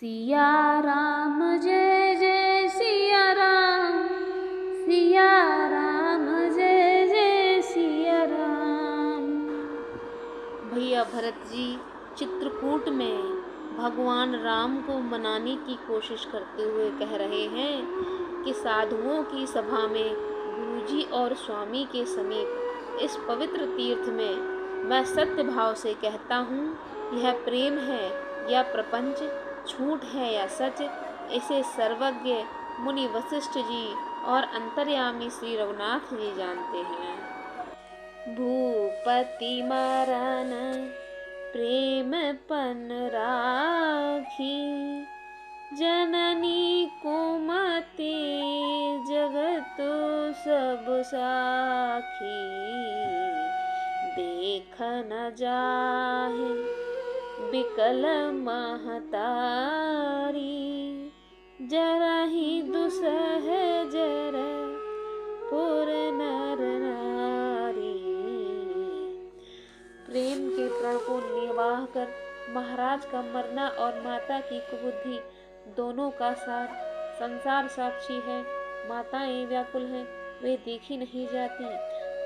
सिया राम जय जय सिया राम, सिया राम जय जय सिया राम। भैया भरत जी चित्रकूट में भगवान राम को मनाने की कोशिश करते हुए कह रहे हैं कि साधुओं की सभा में गुरुजी और स्वामी के समीप इस पवित्र तीर्थ में मैं सत्य भाव से कहता हूँ, यह प्रेम है या प्रपंच, झूठ है या सच, इसे सर्वज्ञ मुनि वशिष्ठ जी और अंतर्यामी श्री रघुनाथ जी जानते हैं। भूपति मारन प्रेम पन राखी, जननी कुमति जगत सब साखी। देख न जाहे बिकल महतारी, जरहि दुसह जर पुर नर नारी। प्रेम के प्रण को निर्वाह कर महाराज का मरना और माता की कुबुद्धि दोनों का साथ संसार साक्षी है। माताएं व्याकुल हैं, वे देखी नहीं जाती।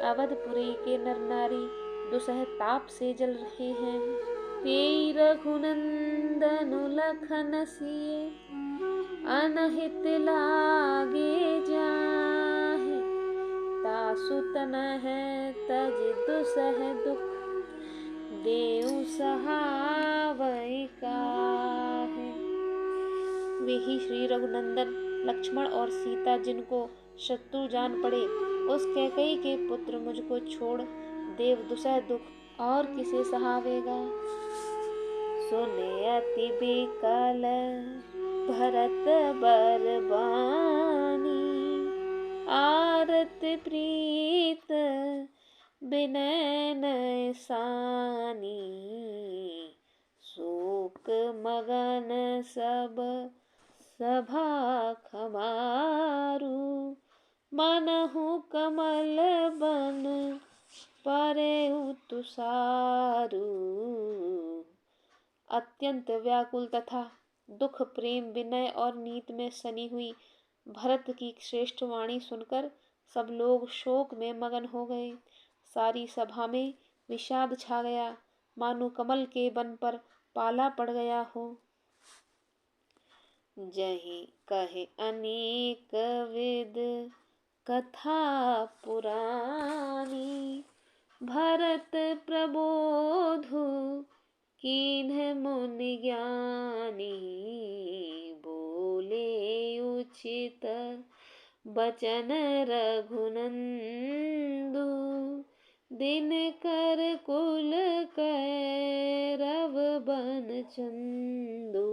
अवधपुरी के नर नारी दुसह ताप से जल रहे हैं। तेई रघुनंदन लखन सिए, अनहित लागे जाहे। तासु तनह तज दुसह दुख, देव सहावै काहे। वे ही श्री रघुनंदन लक्ष्मण और सीता जिनको शत्रु जान पड़े, उस कैकेयी के पुत्र मुझको छोड़ देव दुसह दुख और किसे सहावेगा। सुने अति बिकल भरत बरबानी, आरत प्रीत बिनय नयसानी। शोक मगन सब सभा खमारू, मनहु कमल बन परेउ तुषारू। अत्यंत व्याकुल तथा दुख प्रेम विनय और नीत में सनी हुई भरत की श्रेष्ठ वाणी सुनकर सब लोग शोक में मगन हो गए। सारी सभा में विषाद छा गया, मानो कमल के वन पर पाला पड़ गया हो। जहि कहे अनेक विद कथा पुरानी, भरत प्रबोधु कीन्ह मुनि ज्ञानी। बोले उचित बचन रघुनंदु, दिन कर कुल कैरव बन चंदू।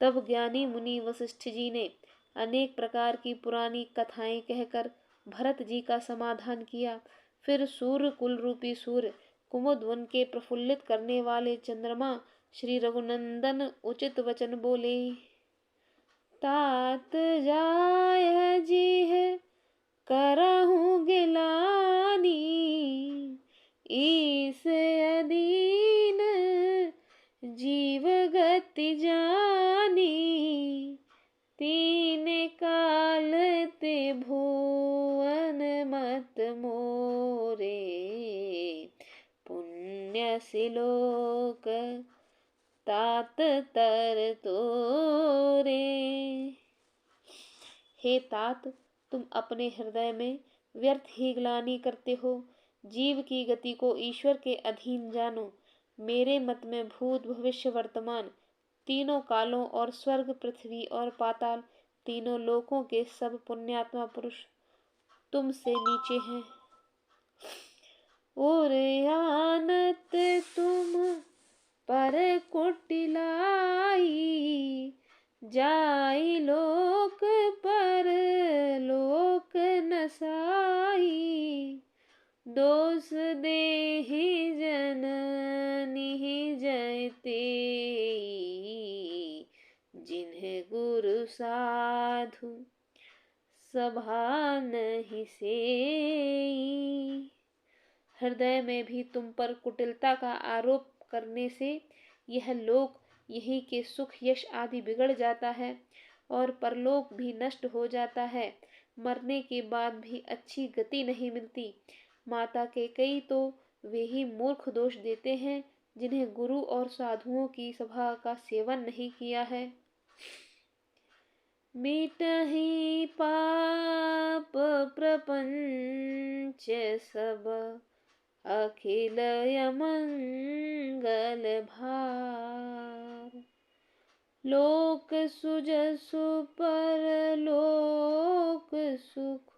तब ज्ञानी मुनि वशिष्ठ जी ने अनेक प्रकार की पुरानी कथाएं कहकर भरत जी का समाधान किया। फिर सूर्य कुल रूपी सूर्य, कुमुद वन के प्रफुल्लित करने वाले चंद्रमा श्री रघुनंदन उचित वचन बोले। तात जाय जी है करहूँ गिलानी, ईस अदीन जीव गति जानी। तीन काल ते भुवन मत मोरे, पुण्य सिलोक तात तर तोरे। हे तात, तुम अपने हृदय में व्यर्थ ही ग्लानि करते हो। जीव की गति को ईश्वर के अधीन जानो। मेरे मत में भूत भविष्य वर्तमान तीनों कालों और स्वर्ग पृथ्वी और पाताल तीनों लोकों के सब पुण्यात्मा पुरुष तुमसे नीचे हैं। और आनत तुम पर कुटिलाई, जाई लोक पर लोक नसाई। दोष देहि जननी जयते, जिन्हें गुरु साधु सभा नहीं सेई। हृदय में भी तुम पर कुटिलता का आरोप करने से यह लोक यही के सुख यश आदि बिगड़ जाता है और परलोक भी नष्ट हो जाता है। मरने के बाद भी अच्छी गति नहीं मिलती। माता के कई तो वे ही मूर्ख दोष देते हैं जिन्हें गुरु और साधुओं की सभा का सेवन नहीं किया है। मिटहि पाप प्रपंच सब, अखिल अमंगल भार। लोक सुजसु परलोक सुख,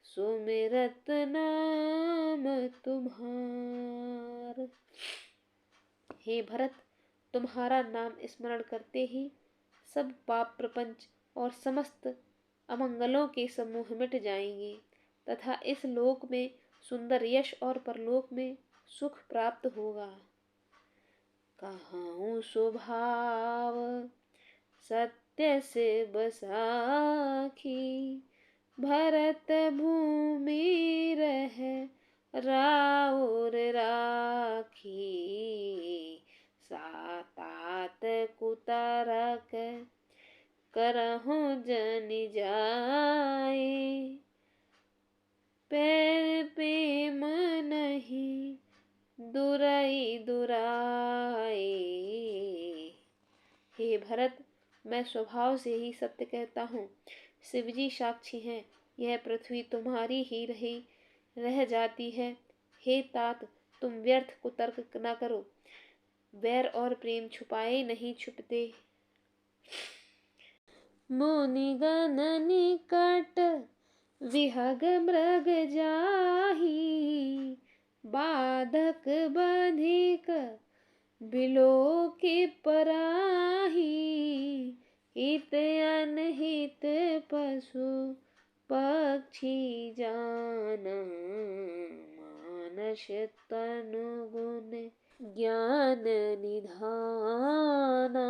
सुमिरत नाम तुम्हार। हे भरत, तुम्हारा नाम स्मरण करते ही सब पाप प्रपंच और समस्त अमंगलों के समूह मिट जाएंगे तथा इस लोक में सुंदर यश और परलोक में सुख प्राप्त होगा। कहाऊं स्वभाव सत्य से बसाखी, भरत भूमि रह राउर राखी। सातात कुतारक करहु जन जाए, पैर प्रेम नहीं दुराई दुराए। हे भरत, मैं स्वभाव से ही सत्य कहता हूँ। शिवजी साक्षी हैं, यह पृथ्वी तुम्हारी ही रह जाती है। हे तात, तुम व्यर्थ कुतर्क न करो। वैर और प्रेम छुपाए नहीं छुपते। मुनिगण निकट विहग मृग जाहि, बाधक बधिक बिलो के पराही। हित अनहित पशु पक्षी जाना, मानस तनु गुण ज्ञान निधाना।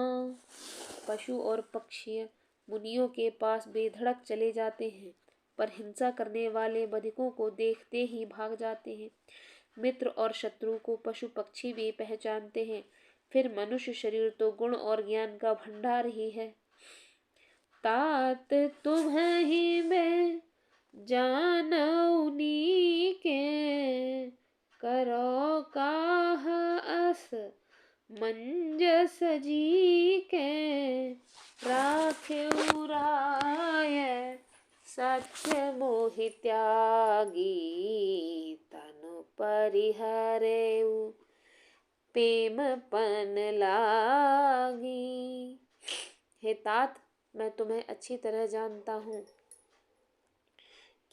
पशु और पक्षी मुनियों के पास बेधड़क चले जाते हैं, पर हिंसा करने वाले बधिकों को देखते ही भाग जाते हैं। मित्र और शत्रु को पशु पक्षी भी पहचानते हैं, फिर मनुष्य शरीर तो गुण और ज्ञान का भंडार ही है। तात तुम्हें मैं जानऊ नीके, करो काह अस मंजस जी के। राखेउ राय सत्य मोहि त्यागी, तनु परिहरेउ प्रेम पन लागी। हे तात, मैं तुम्हें अच्छी तरह जानता हूँ।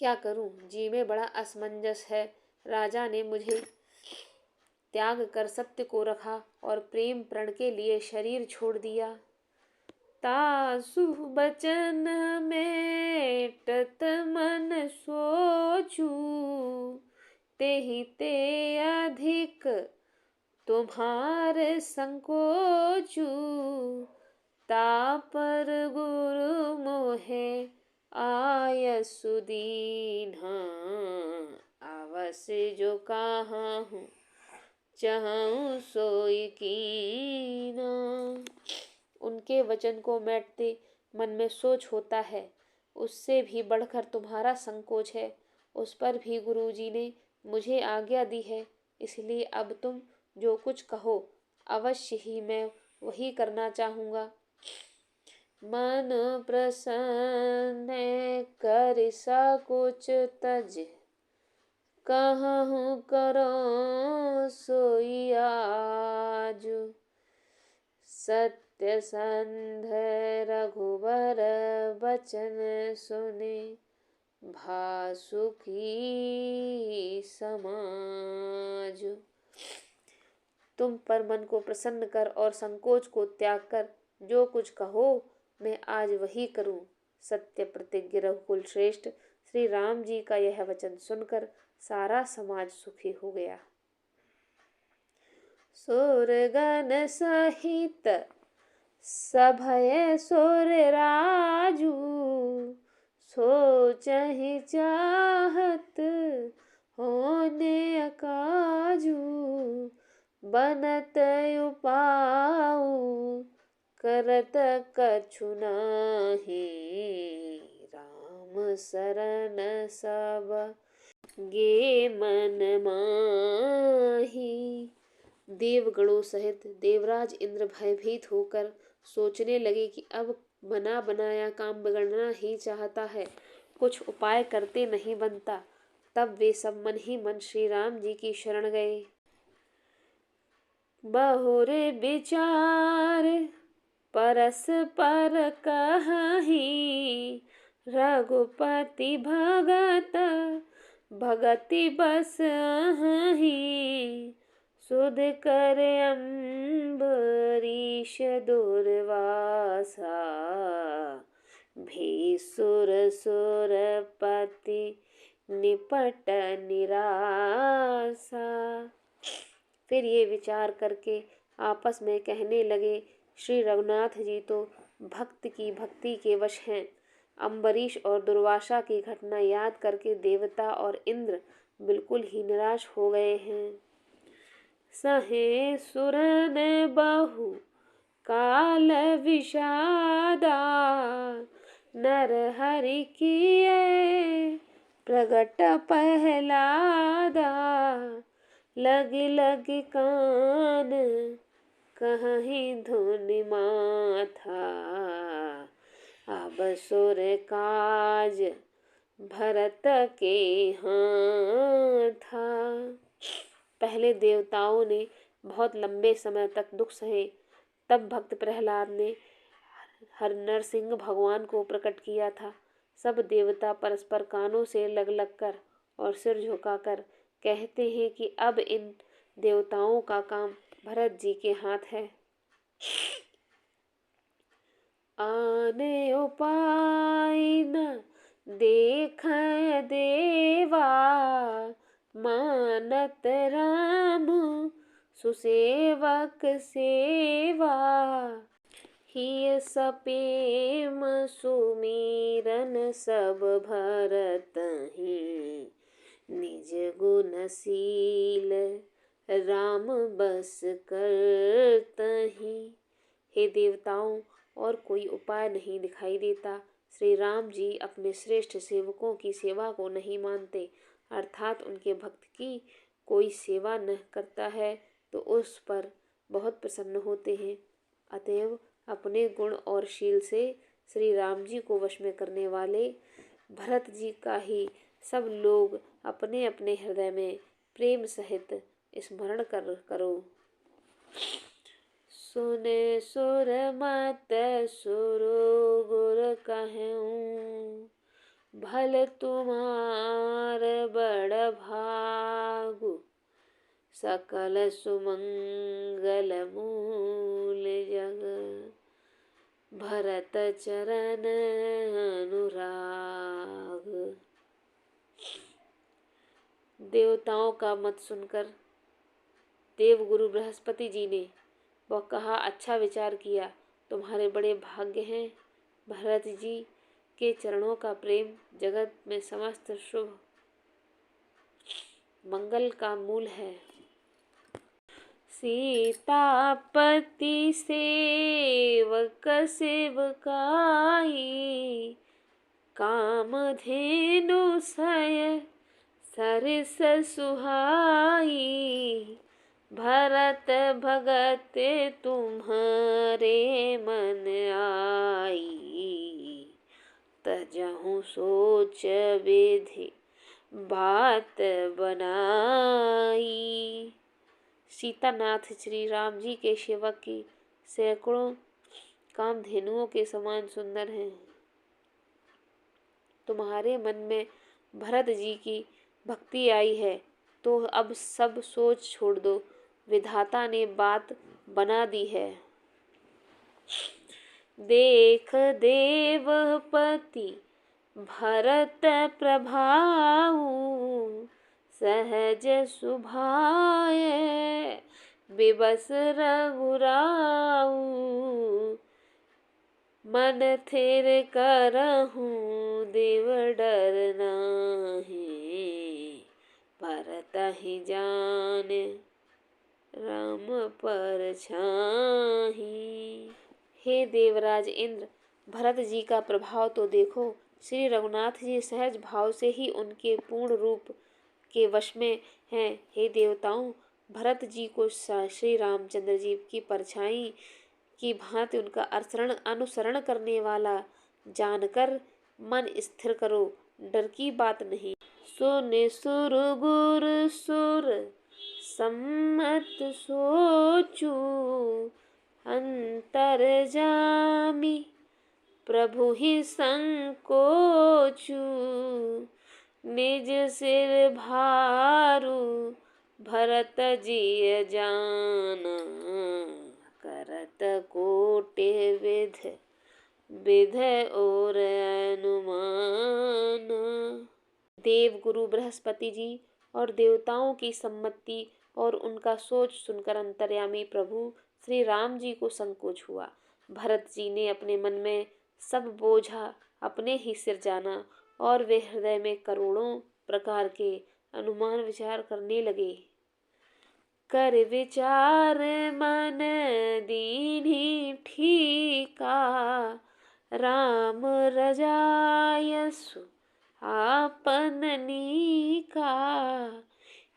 क्या करूं, जी में बड़ा असमंजस है। राजा ने मुझे त्याग कर सत्य को रखा और प्रेम प्रण के लिए शरीर छोड़ दिया। तासु बचन मेटत मन सोचू, तेहि ते अधिक तुम्हारे संकोचू। तापर गुरु मोहे आय सुदीन्हा, अवश्य जो कहा हूँ चाहूं सोई कीना। उनके वचन को मैटते मन में सोच होता है, उससे भी बढ़कर तुम्हारा संकोच है। उस पर भी गुरुजी ने मुझे आज्ञा दी है, इसलिए अब तुम जो कुछ कहो अवश्य ही मैं वही करना चाहूँगा। मन प्रसन्न कर सकुच तज, कहूँ करो सोई आज। सत्यसंध रघुबर बचन सुने, भासुकी समाज। तुम पर मन को प्रसन्न कर और संकोच को त्याग कर जो कुछ कहो मैं आज वही करूं। सत्य प्रतिज्ञ रघुकुल श्रेष्ठ श्री राम जी का यह वचन सुनकर सारा समाज सुखी हो गया। सुरगण सहित सभय सुर राजू, सोचहि चाहत होने अकाजू। बनत उपाय भरत कछु नाहि, राम शरण सब गे मन माही। देवगणों सहित देवराज इंद्र भयभीत होकर सोचने लगे कि अब बना बनाया काम बिगड़ना ही चाहता है, कुछ उपाय करते नहीं बनता। तब वे सब मन ही मन श्री राम जी की शरण गए। बहुरे विचार परस्पर कहि, रघुपति भगत भगति बस अहि। सुध कर अम्बरीश दुर्वासा, भीसुर सुरपति निपट निरासा। फिर ये विचार करके आपस में कहने लगे, श्री रघुनाथ जी तो भक्त की भक्ति के वश हैं। अम्बरीश और दुर्वासा की घटना याद करके देवता और इंद्र बिल्कुल ही निराश हो गए हैं। सहे सुरन बहु काल विषादा, नर हरि किए प्रगट पहलादा। लग लग कान कहीं धुनि माथा, अब सुर काज भरत के हाथा। पहले देवताओं ने बहुत लंबे समय तक दुख सहे, तब भक्त प्रहलाद ने हर नरसिंह भगवान को प्रकट किया था। सब देवता परस्पर कानों से लग लग कर और सिर झुकाकर कहते हैं कि अब इन देवताओं का काम भरत जी के हाथ है। आने उपाय न देख देवा, मानत राम सुसेवक सेवा। हिय सपेम सुमीरन सब भरतहि, निज गुणशील राम बस करतहि। हे देवताओं, और कोई उपाय नहीं दिखाई देता। श्री राम जी अपने श्रेष्ठ सेवकों की सेवा को नहीं मानते, अर्थात उनके भक्त की कोई सेवा न करता है तो उस पर बहुत प्रसन्न होते हैं। अतएव अपने गुण और शील से श्री राम जी को वश में करने वाले भरत जी का ही सब लोग अपने अपने हृदय में प्रेम सहित स्मरण करो। सुने सुर मत सुर गुर कहूँ, भल तुम्हार बड़ भागु। सकल सुमंगल मूल जग, भरत चरण अनुराग। देवताओं का मत सुनकर देवगुरु बृहस्पति जी ने वह कहा, अच्छा विचार किया, तुम्हारे बड़े भाग्य हैं। भरत जी के चरणों का प्रेम जगत में समस्त शुभ मंगल का मूल है। सीतापति सेवक सेवकाई, कामधेनु सय सरिस सुहाई। भरत भगत तुम्हारे मन आई, तजहु सोच विधि बात बनाई। सीतानाथ श्री राम जी के सेवक की सैकड़ों कामधेनुओं के समान सुंदर हैं। तुम्हारे मन में भरत जी की भक्ति आई है तो अब सब सोच छोड़ दो, विधाता ने बात बना दी है। देख देवपति भरत प्रभाऊ, सहज सुभाए विबस रघुराऊ। मन थिर करहूँ देव डर नाहीं, भरत ही जान राम पर छाही। हे देवराज इंद्र, भरत जी का प्रभाव तो देखो। श्री रघुनाथ जी सहज भाव से ही उनके पूर्ण रूप के वश में हैं। हे देवताओं, भरत जी को श्री रामचंद्र जी की परछाई की भांति उनका अनुसरण करने वाला जानकर मन स्थिर करो, डर की बात नहीं। सुन सुर गुर सुर सम्मत सोचू, अंतर जामी प्रभु ही संकोचू, निज सिर भारू भरत जी जाना, करत कोटि विध और अनुमान। देव गुरु बृहस्पति जी और देवताओं की सम्मति और उनका सोच सुनकर अंतर्यामी प्रभु श्री राम जी को संकोच हुआ। भरत जी ने अपने मन में सब बोझा अपने ही सिर जाना और वे हृदय में करोड़ों प्रकार के अनुमान विचार करने लगे। कर विचार मन दीन्ही ठीका, राम रजायसु आपन नीका,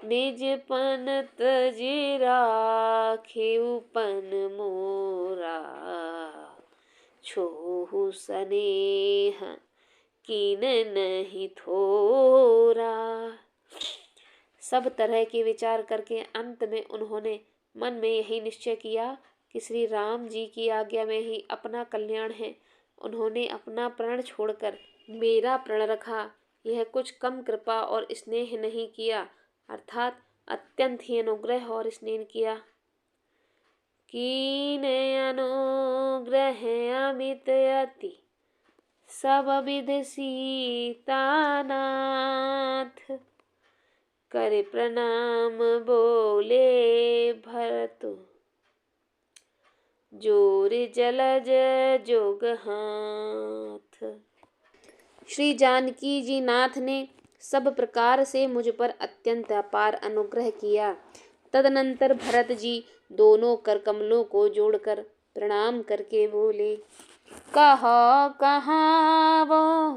निज पन तजि राखेउ पन मोरा, छोहु सनेह कीन नहीं थोरा। सब तरह के विचार करके अंत में उन्होंने मन में यही निश्चय किया कि श्री राम जी की आज्ञा में ही अपना कल्याण है। उन्होंने अपना प्राण छोड़कर मेरा प्रण रखा। यह कुछ कम कृपा और स्नेह नहीं किया, अर्थात अत्यंत ही अनुग्रह और स्नेह किया। कीन अनुग्रह अमित अति, सब विध सीतानाथ, करे प्रणाम बोले भरत, जोर जलज जोग हाथ। श्री जानकी जी नाथ ने सब प्रकार से मुझ पर अत्यंत अपार अनुग्रह किया। तदनंतर भरत जी दोनों कर कमलों को जोड़कर प्रणाम करके बोले, कहो कहावो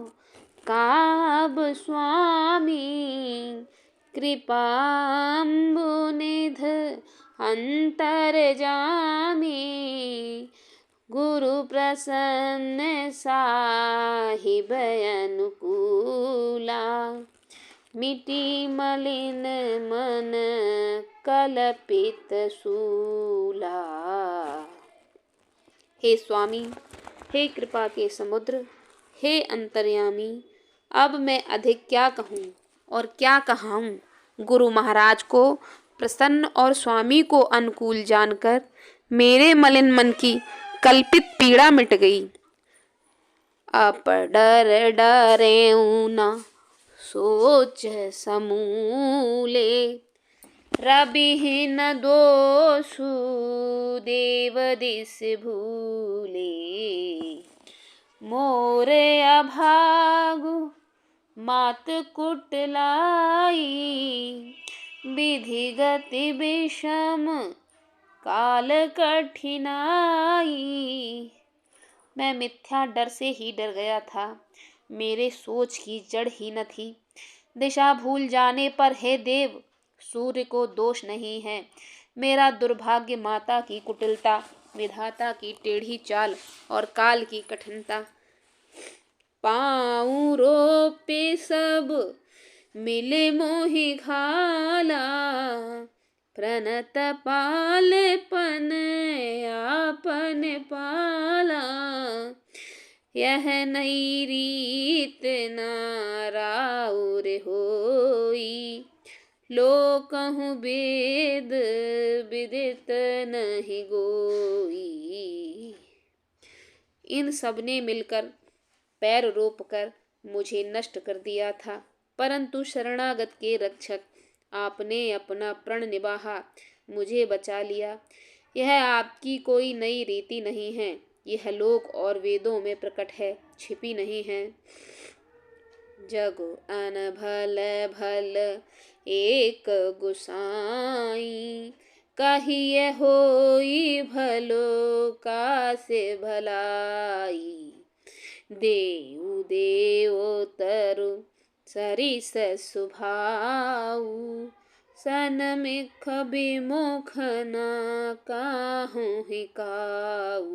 काब स्वामी, कृपाम्बुनिध अंतर जामी, गुरु प्रसन्न साहिब अनुकूला, मिटी मलिन मन कलपित सूला। हे स्वामी, हे कृपा के समुद्र, हे अंतर्यामी, अब मैं अधिक क्या कहूँ और क्या कहाऊँ। गुरु महाराज को प्रसन्न और स्वामी को अनुकूल जानकर मेरे मलिन मन की कल्पित पीड़ा मिट गई। अब डर डरेऊ न सोच समूले, रबिहीन दोषु देव दिस भूले, मोरे अभागु मात कुटलाई, विधि गति विषम काल कठिनाई। मैं मिथ्या डर से ही डर गया था, मेरे सोच की जड़ ही न थी। दिशा भूल जाने पर हे देव, सूर्य को दोष नहीं है। मेरा दुर्भाग्य माता की कुटिलता, विधाता की टेढ़ी चाल और काल की कठिनता। पाँव रोपे सब मिले मोहि घाला, प्रणत पालपन आपन पाला, यह नई रीत नाराउर होई, लोकहु वेद विदित नहीं गोई। इन सबने मिलकर पैर रोपकर मुझे नष्ट कर दिया था, परंतु शरणागत के रक्षक आपने अपना प्रण निभाा, मुझे बचा लिया। यह आपकी कोई नई रीति नहीं है, यह लोक और वेदों में प्रकट है, छिपी नहीं है। जग अनभल भल एक गुसाई, कहिए होई भलो का से भलाई। देऊ देव तरु सरिस सुभाऊ, सनमिख विमुख न काहू हिकाऊ।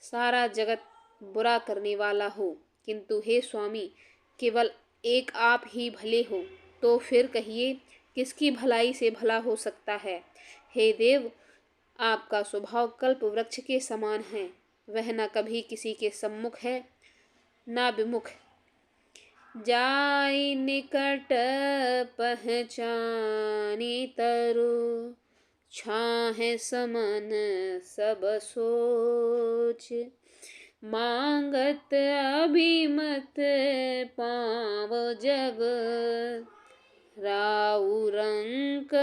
सारा जगत बुरा करने वाला हो, किंतु हे स्वामी केवल एक आप ही भले हो, तो फिर कहिए किसकी भलाई से भला हो सकता है। हे देव, आपका स्वभाव कल्प वृक्ष के समान है। वह न कभी किसी के सम्मुख है न विमुख। जाई निकट पहचानी तरु, छाहे समन सब सोच। मांगत अभिमत पाव जग, राउ रंक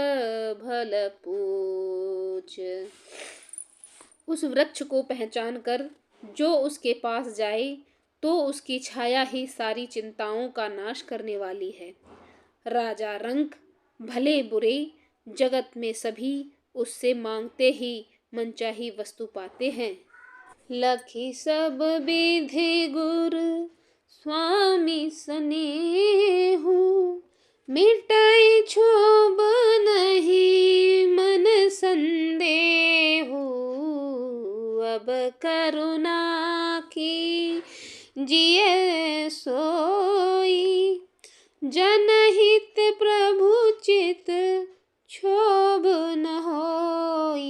भल पूछ। उस वृक्ष को पहचान कर जो उसके पास जाए तो उसकी छाया ही सारी चिंताओं का नाश करने वाली है। राजा रंक भले बुरे जगत में सभी उससे मांगते ही मनचाही वस्तु पाते हैं। लखी सब विधि गुर स्वामी स्नेहु, मिटाई क्षोभ नहीं मन संदेहु। अब करुणा की जिय सोई, जनहित प्रभु चित क्षोभ न होई।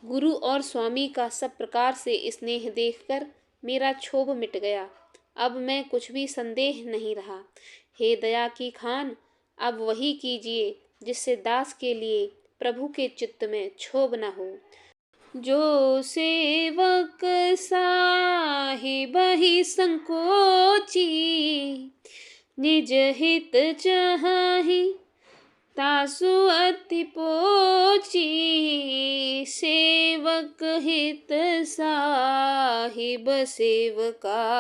गुरु और स्वामी का सब प्रकार से स्नेह देखकर मेरा क्षोभ मिट गया। अब मैं कुछ भी संदेह नहीं रहा। हे दया की खान, अब वही कीजिए जिससे दास के लिए प्रभु के चित्त में क्षोभ न हो। जो सेवक साहिब ही संकोची, निज हित चाहि तासु अति पोची। सेवक हित साहिब सेवकाई,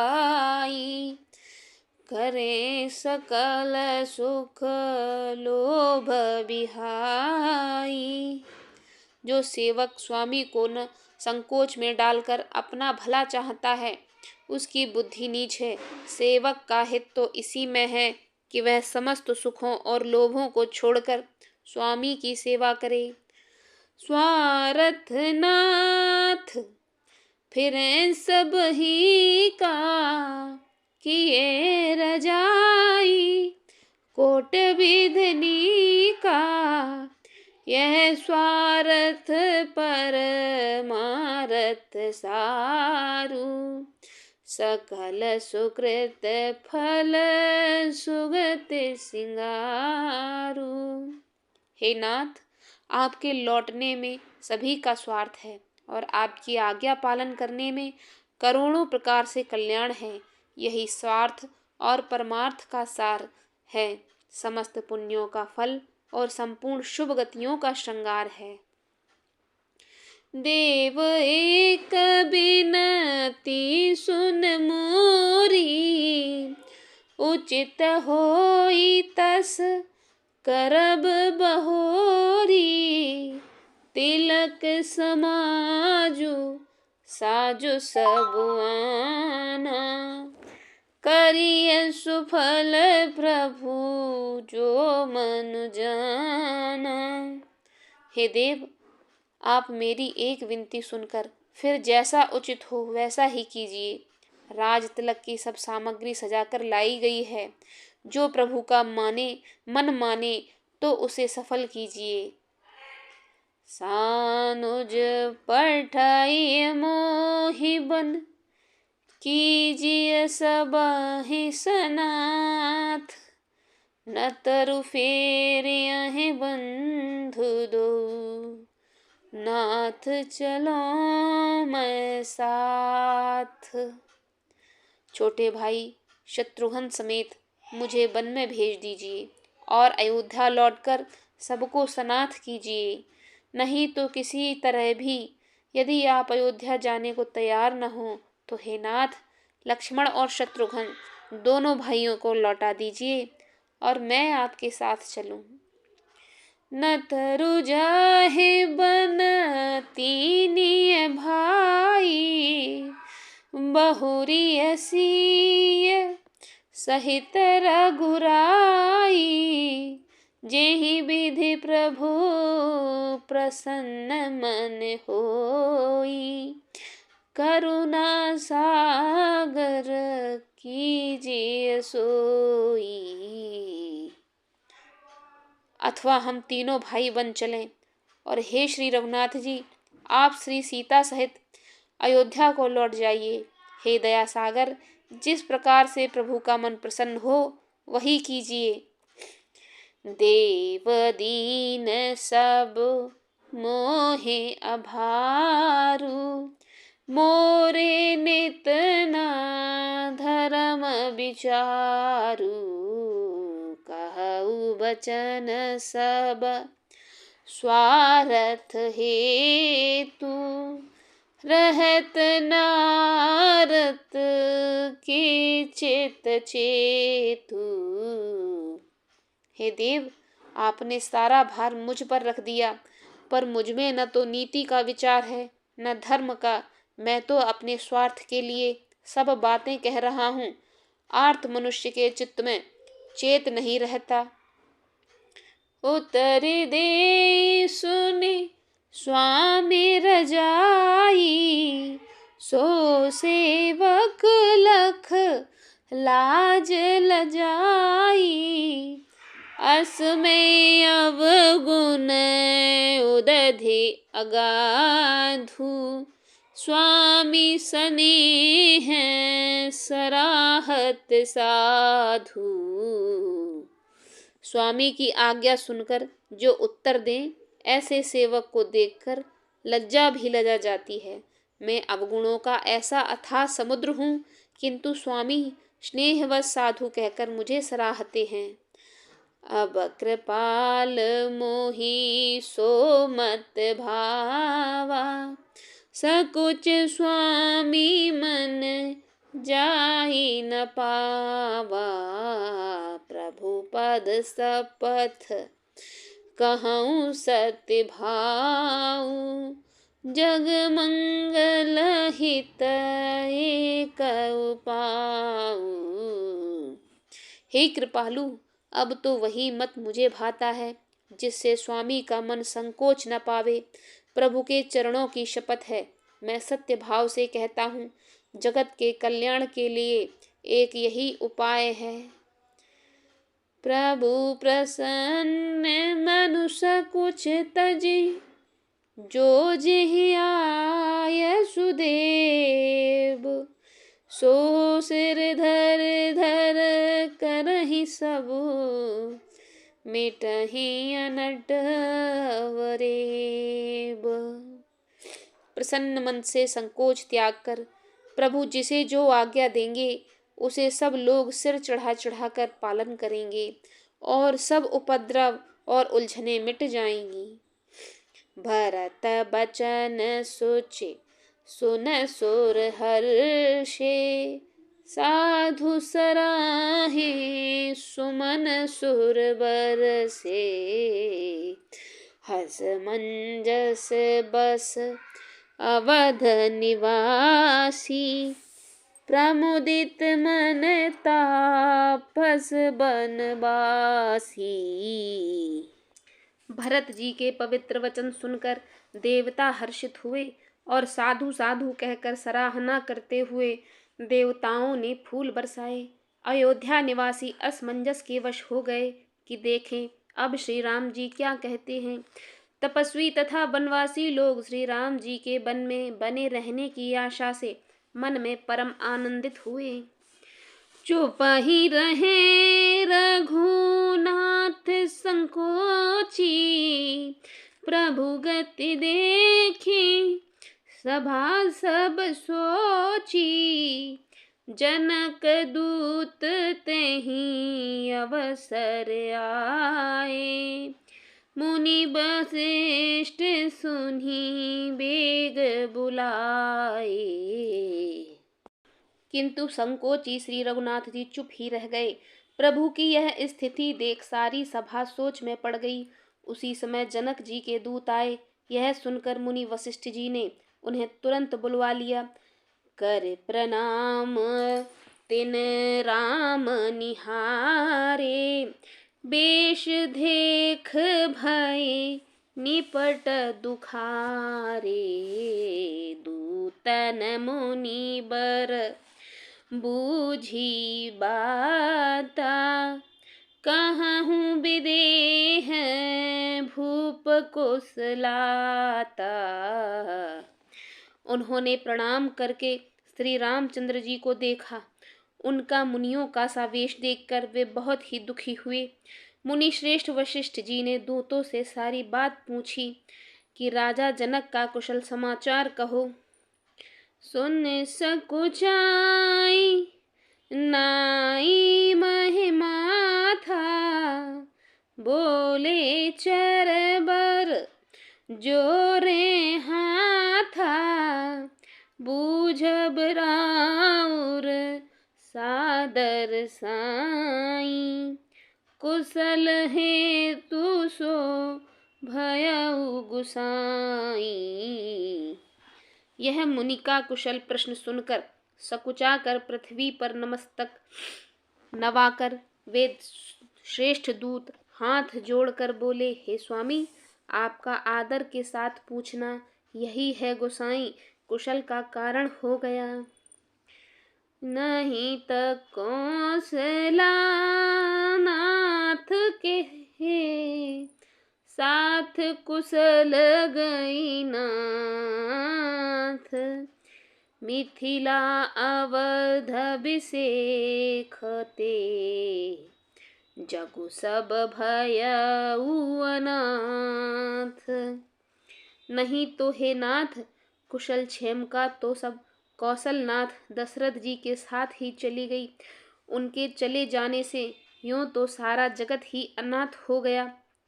करे सकल सुख लोभ बिहाई। जो सेवक स्वामी को न संकोच में डालकर अपना भला चाहता है, उसकी बुद्धि नीच है। सेवक का हित तो इसी में है कि वह समस्त सुखों और लोभों को छोड़कर स्वामी की सेवा करे। स्वार्थ नाथ फिरें सब ही का, किए रजाई कोट विधि का। यह स्वार्थ परमारथ सारू, सकल सुकृत फल सुगति सिंगारू। हे नाथ, आपके लौटने में सभी का स्वार्थ है और आपकी आज्ञा पालन करने में करोड़ों प्रकार से कल्याण है। यही स्वार्थ और परमार्थ का सार है, समस्त पुण्यों का फल और संपूर्ण शुभ गतियों का श्रृंगार है। देव एक बिनती सुन मोरी, उचित होई तस करब बहोरी। तिलक समाजु साजु सब आना, करिय सुफल प्रभु जो मन जाना। हे देव, आप मेरी एक विनती सुनकर फिर जैसा उचित हो वैसा ही कीजिए। राज तिलक की सब सामग्री सजाकर लाई गई है। जो प्रभु का मन माने तो उसे सफल कीजिए। सानुज पठाई मोहि बन, कीजिए सबहि सनाथ। न तरु फेरियहि बंधु दो, नाथ चलो मैं साथ। छोटे भाई शत्रुघ्न समेत मुझे वन में भेज दीजिए और अयोध्या लौटकर सबको सनाथ कीजिए। नहीं तो किसी तरह भी यदि आप अयोध्या जाने को तैयार न हो तो हे नाथ, लक्ष्मण और शत्रुघ्न दोनों भाइयों को लौटा दीजिए और मैं आपके साथ चलूं। न तरु जाहे बन तीनिय भाई, बहुरी असीय सहित रघुराई, जेहि विधि प्रभु प्रसन्न मन होई, करुणा सागर कीजिए सोई। अथवा हम तीनों भाई बन चलें और हे श्री रघुनाथ जी, आप श्री सीता सहित अयोध्या को लौट जाइए। हे दया सागर, जिस प्रकार से प्रभु का मन प्रसन्न हो वही कीजिए। देव दीन सब मोहे अभारू, मोरे नित ना धर्म विचारू, कहु बचन सब स्वार्थ हेतु, रहत नारत के चित चेतु। हे देव, आपने सारा भार मुझ पर रख दिया, पर मुझ में न तो नीति का विचार है न धर्म का। मैं तो अपने स्वार्थ के लिए सब बातें कह रहा हूँ। आर्त मनुष्य के चित्त में चेत नहीं रहता। उत्तर दे सुने स्वामी रजाई, सो सेवक लख लाज लजाई, असमय अवगुण उदधि अगाधु, स्वामी स्नेह सराहत साधु। स्वामी की आज्ञा सुनकर जो उत्तर दें, ऐसे सेवक को देखकर लज्जा भी लजा जाती है। मैं अवगुणों का ऐसा अथाह समुद्र हूँ, किंतु स्वामी स्नेहवश साधु कहकर मुझे सराहते हैं। अब कृपाल मोहि सो मत भावा, सकुच स्वामी मन जाहि न पावा, प्रभु पद सपथ कहूँ सत्य भाऊ, जग मंगल हित एक पाऊ। हे कृपालु, अब तो वही मत मुझे भाता है जिससे स्वामी का मन संकोच न पावे। प्रभु के चरणों की शपथ है, मैं सत्य भाव से कहता हूँ, जगत के कल्याण के लिए एक यही उपाय है। प्रभु प्रसन्न मनुष्य कुछ तजी, जो जिहि आय सुदेव, सो सिर धर धर करहि सबु, मिटहि अनट वरेब। प्रसन्न मन से संकोच त्याग कर प्रभु जिसे जो आज्ञा देंगे उसे सब लोग सिर चढ़ा चढ़ाकर पालन करेंगे और सब उपद्रव और उलझने मिट जाएंगी। भरत बचन सोचे सुन सुर हर्षे, साधु सराहे सुमन सुर बरसे, हस मंजस बस अवध निवासी, प्रमुदित मन तापस बनवासी। भरत जी के पवित्र वचन सुनकर देवता हर्षित हुए और साधु साधु कहकर सराहना करते हुए देवताओं ने फूल बरसाए। अयोध्या निवासी असमंजस के वश हो गए कि देखें अब श्री राम जी क्या कहते हैं। तपस्वी तथा वनवासी लोग श्री राम जी के वन में बने रहने की आशा से मन में परम आनंदित हुए। चुप ही रहे रघुनाथ संकोची, प्रभु गति देखी सभा सब सोची, जनक दूत तेहि अवसर आए, मुनि वशिष्ठ सुनि बेग बुलाए। किंतु संकोची श्री रघुनाथ जी चुप ही रह गए। प्रभु की यह स्थिति देख सारी सभा सोच में पड़ गई उसी समय जनक जी के दूत आए। यह सुनकर मुनि वशिष्ठ जी ने उन्हें तुरंत बुलवा लिया। कर प्रणाम तिन राम निहारे, बेश देख भय निपट दुखारे। दूतन मुनि बर बूझी बाता, कहूँ विदेह भूप कुशलाता। उन्होंने प्रणाम करके श्री रामचंद्र जी को देखा। उनका मुनियों का सा वेश देखकर वे बहुत ही दुखी हुए। मुनि श्रेष्ठ वशिष्ठ जी ने दूतों से सारी बात पूछी कि राजा जनक का कुशल समाचार कहो। सुन सकुचाई नाई महिमा था, बोले चरबर जोरे हाथा। बूझब राउर सादर साई, कुशल हेतु सो भयउ गुसाई। यह मुनि का कुशल प्रश्न सुनकर सकुचाकर पृथ्वी पर नमस्तक नवाकर वे श्रेष्ठ दूत हाथ जोड़कर बोले, हे स्वामी, आपका आदर के साथ पूछना यही है गोसाई, कुशल का कारण हो गया। नहीं त कौशला नाथ के साथ कुशल गई नाथ। मिथिला अवध अभिषेखते, जगु सब भयउ अनाथ। नहीं तो हे नाथ, कुशल क्षेम का तो सब कौशलनाथ दशरथ जी के साथ ही चली गई। उनके चले जाने से यूं तो सारा जगत ही अनाथ हो गया,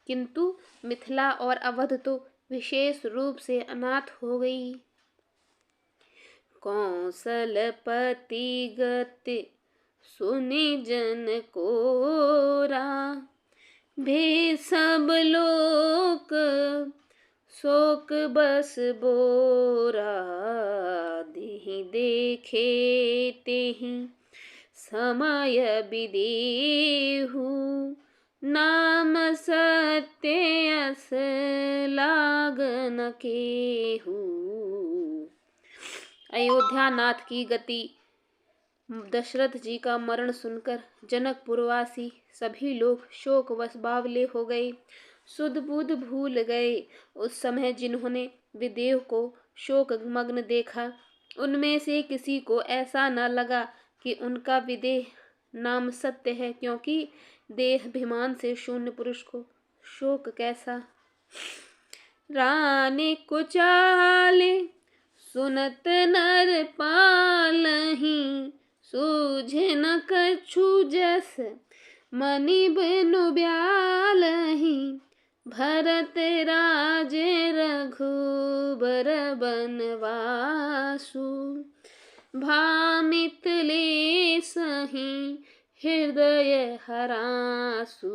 किंतु मिथिला और अवध तो विशेष रूप से अनाथ हो गई। कौशलपति गति सुनि जन कोरा, भे सब लोक शोक बस बोरा। देहि देखे तेहि समय विदेहु, नाम सत्य अस लागन केहू। अयोध्या नाथ की गति, दशरथ जी का मरण सुनकर जनकपुरवासी सभी लोग शोकवश बावले हो गए, सुध बुध भूल गए। उस समय जिन्होंने विदेह को शोकमग्न देखा, उनमें से किसी को ऐसा न लगा कि उनका विदेह नाम सत्य है, क्योंकि देहाभिमान से शून्य पुरुष को शोक कैसा। रानी कुचाले सुनत नर पालहीं, सूझे न कछु जस मनि बिनु ब्यालहीं। भरत राजे रघुबर बनवासु, भा मिथिलेसहि हृदय हरासु।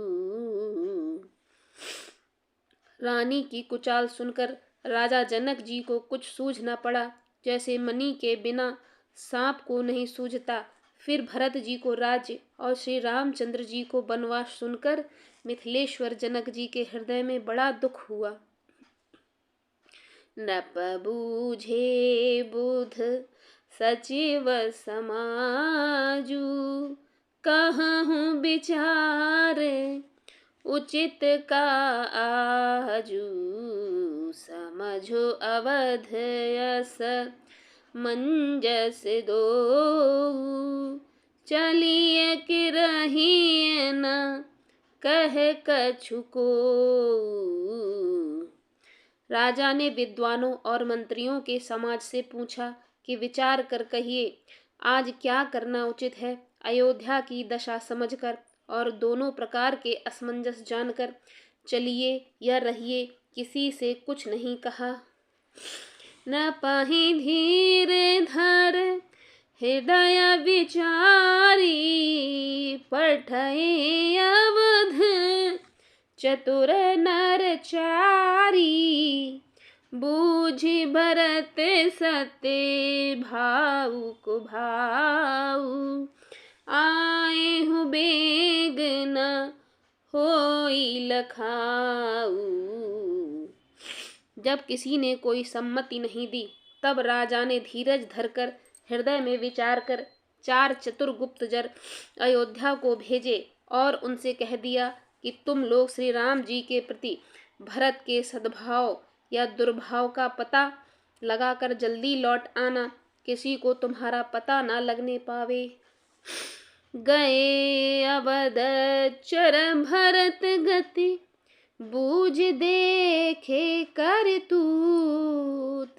रानी की कुचाल सुनकर राजा जनक जी को कुछ सूझ न पड़ा, जैसे मणि के बिना सांप को नहीं सूझता। फिर भरत जी को राज्य और श्री रामचंद्र जी को वनवास सुनकर मिथिलेश्वर जनक जी के हृदय में बड़ा दुख हुआ। नप बूझे बुध सचिव समाजू, कहूँ विचार उचित का आजू। समझो अवध यस मंजस दो, चलिए कि रहिए न कह कछु को। राजा ने विद्वानों और मंत्रियों के समाज से पूछा कि विचार कर कहिए, आज क्या करना उचित है। अयोध्या की दशा समझकर और दोनों प्रकार के असमंजस जानकर चलिए या रहिए, किसी से कुछ नहीं कहा। न पाहि धीर धर हृदय विचारी, पठए अवध चतुर नर चारी, बूझी भरत सत्य भावुक भाऊ, आए हूँ बेग न होई लखाऊ। जब किसी ने कोई सम्मति नहीं दी, तब राजा ने धीरज धरकर हृदय में विचार कर 4 चतुर गुप्तचर अयोध्या को भेजे और उनसे कह दिया कि तुम लोग श्री राम जी के प्रति भरत के सद्भाव या दुर्भाव का पता लगाकर जल्दी लौट आना, किसी को तुम्हारा पता ना लगने पावे। गए अवध चर भरत गति, बूझ देखे करतूत,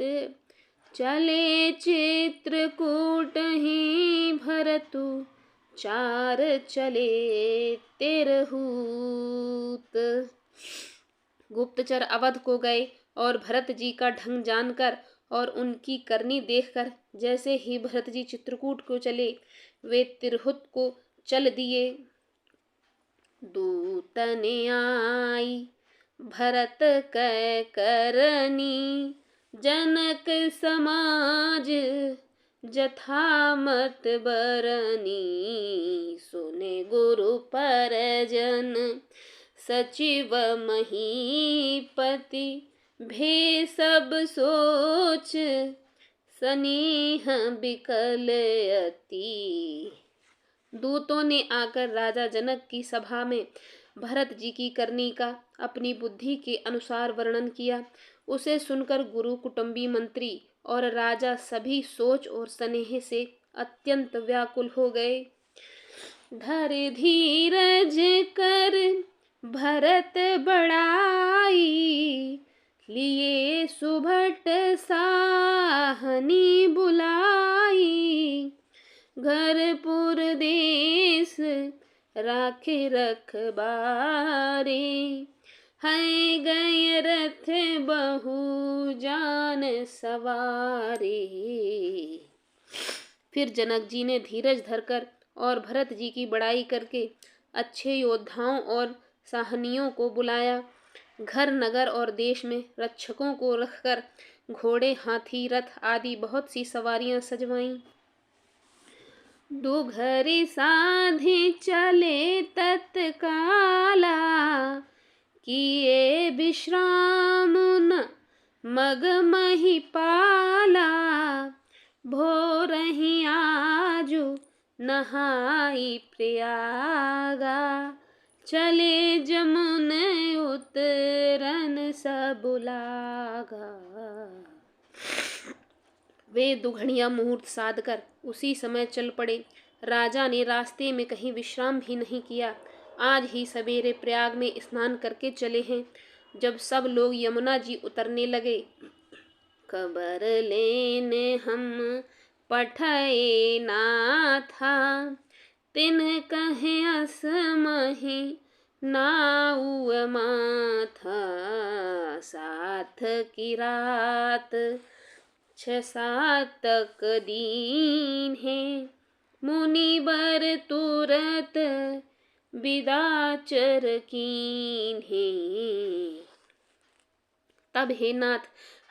चले चित्रकूट ही भरतु, 4 चले तिरहूत। गुप्तचर अवध को गए और भरत जी का ढंग जानकर और उनकी करनी देखकर जैसे ही भरत जी चित्रकूट को चले, वे तिरहुत को चल दिए। दूतने आई भरत कै करनी, जनक समाज जथामत बरनी, सुने गुरु परजन सचिव महीपति, भे सब सोच सनेह बिकल अति। दूतों ने आकर राजा जनक की सभा में भरत जी की करनी का अपनी बुद्धि के अनुसार वर्णन किया। उसे सुनकर गुरु, कुटुंबी, मंत्री और राजा सभी सोच और स्नेह से अत्यंत व्याकुल हो गए। धर धीरज कर भरत बड़ाई, लिए सुभट साहनी बुलाई, घरपुर देश राखे रखबारे, है गए रथ बहु जान सवारे। फिर जनक जी ने धीरज धरकर और भरत जी की बड़ाई करके अच्छे योद्धाओं और साहनियों को बुलाया। घर, नगर और देश में रक्षकों को रखकर घोड़े, हाथी, रथ आदि बहुत सी सवारियां सजवाईं। दुघरी साधे चले तत्काला, किए विश्राम न मग महिपाला, भोर ही आजु नहाई प्रयागा, चले जमुन उतरन सब लागा। वे दुघड़िया मुहूर्त साधकर उसी समय चल पड़े। राजा ने रास्ते में कहीं विश्राम भी नहीं किया। आज ही सवेरे प्रयाग में स्नान करके चले हैं। जब सब लोग यमुना जी उतरने लगे, खबर लेने हम पठए नाथा, तिन कहे असमहि नाउ माथा, साथ की रात 6-7 तक दीन है, मुनिवर तुरत बिदाचर कीन है। तब हे नाथ,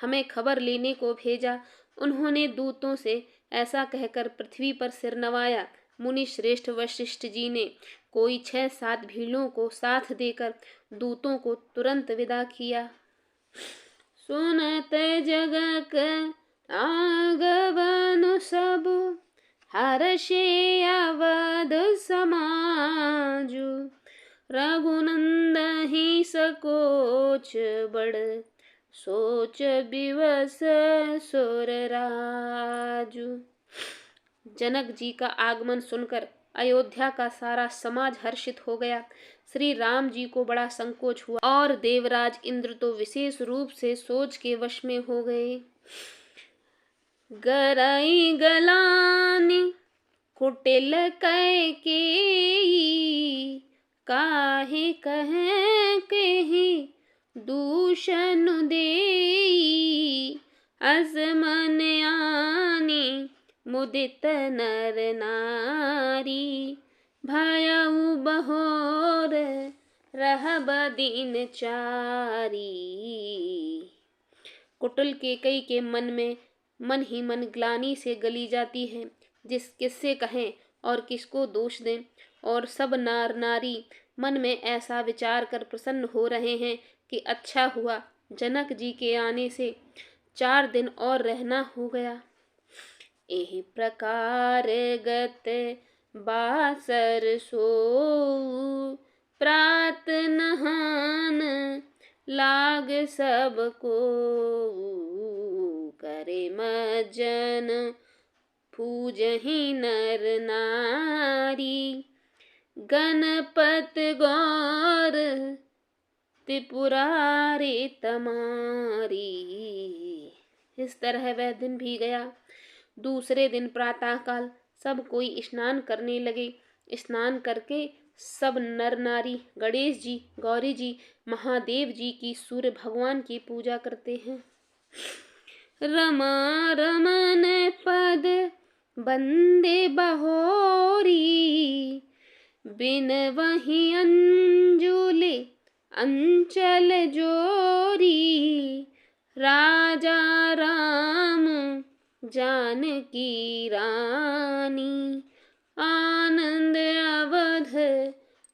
हमें खबर लेने को भेजा। उन्होंने दूतों से ऐसा कहकर पृथ्वी पर सिर नवाया। मुनि श्रेष्ठ वशिष्ठ जी ने कोई 6-7 भीलों को साथ देकर दूतों को तुरंत विदा किया। सुनत जगक आगमन सब, हर्षे अवध समाजु, रघुनंदहि सकोच बड़, सोच विवश सुर राजु। जनक जी का आगमन सुनकर अयोध्या का सारा समाज हर्षित हो गया। श्री राम जी को बड़ा संकोच हुआ और देवराज इंद्र तो विशेष रूप से सोच के वश में हो गए। गराई गलानी कुटिल कैकेयी, काहे कहे केहि दूषण देई, अजमन आनी मुदित नर नारी, भयउ बहोर रहब दीन चारी। कुटिल केकई के मन में मन ही मन ग्लानि से गली जाती है। किससे कहें और किसको दोष दें। और सब नार नारी मन में ऐसा विचार कर प्रसन्न हो रहे हैं कि अच्छा हुआ जनक जी के आने से 4 दिन और रहना हो गया। एहि प्रकार गत बासर सोऊ, प्रात नहान लाग सबको। करे मज्जन पूजहि नर नारी, गणपत गौर त्रिपुरारी तमारी। इस तरह वह दिन भी गया। दूसरे दिन प्रातःकाल सब कोई स्नान करने लगे। स्नान करके सब नर नारी गणेश जी, गौरी जी, महादेव जी की, सूर्य भगवान की पूजा करते हैं। रमा रमन पद बंदे बहोरी, बिन वही अंजुले अंचल जोरी। राजा राम जानकी रानी, आनंद अवध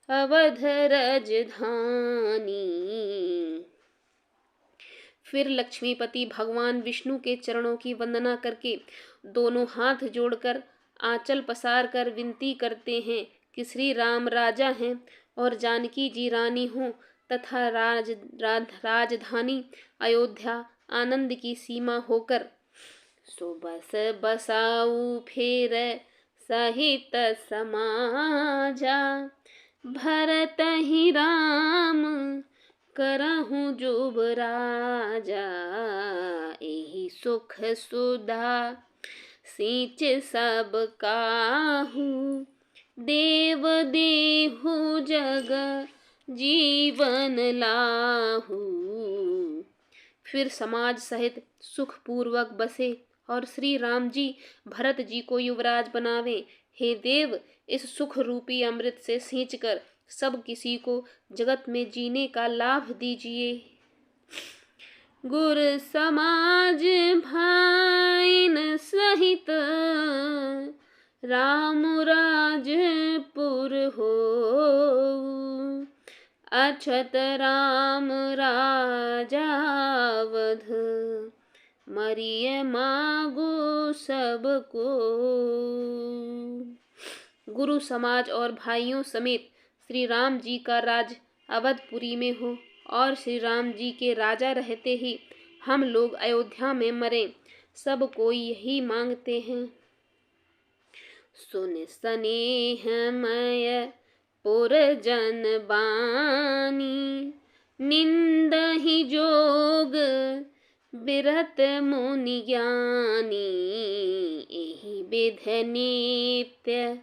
अवध राजधानी। फिर लक्ष्मीपति भगवान विष्णु के चरणों की वंदना करके दोनों हाथ जोड़कर आंचल पसार कर विनती करते हैं कि श्री राम राजा हैं और जानकी जी रानी हों तथा राजधानी अयोध्या आनंद की सीमा होकर। सो बस बसाऊ फेर सहित समाजा, भरत ही राम करहु जुब राजा। एहि सुख सुधा सींच सब काहू, देव देहु जग जीवन लाहू। फिर समाज सहित सुख पूर्वक बसे और श्री राम जी भरत जी को युवराज बनावे। हे देव, इस सुख रूपी अमृत से सींचकर सब किसी को जगत में जीने का लाभ दीजिए। गुर समाज भाइन सहित राम राजपुर हो, अछत राम राजा वध, मरिय मागो सबको। गुरु समाज और भाइयों समेत श्री राम जी का राज अवधपुरी में हो और श्री राम जी के राजा रहते ही हम लोग अयोध्या में मरें, सब कोई यही मांगते हैं। सुन स्नेहमय पुरजन बानी, निंदहि जोग बिरत मुनि ज्ञानी। एहि विध नित्य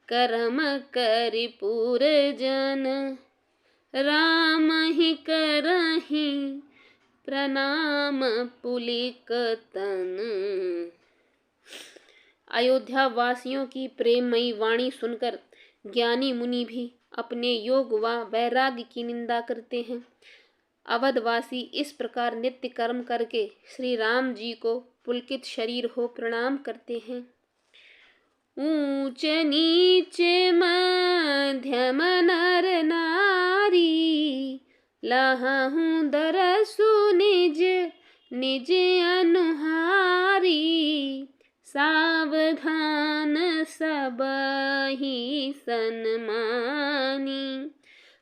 कर्म करि पुरजन, राम ही करहि प्रणाम पुलिक तन। अयोध्या वासियों की प्रेममयी वाणी सुनकर ज्ञानी मुनि भी अपने योग व वैराग्य की निंदा करते हैं। अवधवासी इस प्रकार नित्य कर्म करके श्री राम जी को पुलकित शरीर हो प्रणाम करते हैं। ऊंच नीच मध्यम नर नारी, लहहु दरसु निज निज अनुहारी। सावधान सबहि सन्मानी,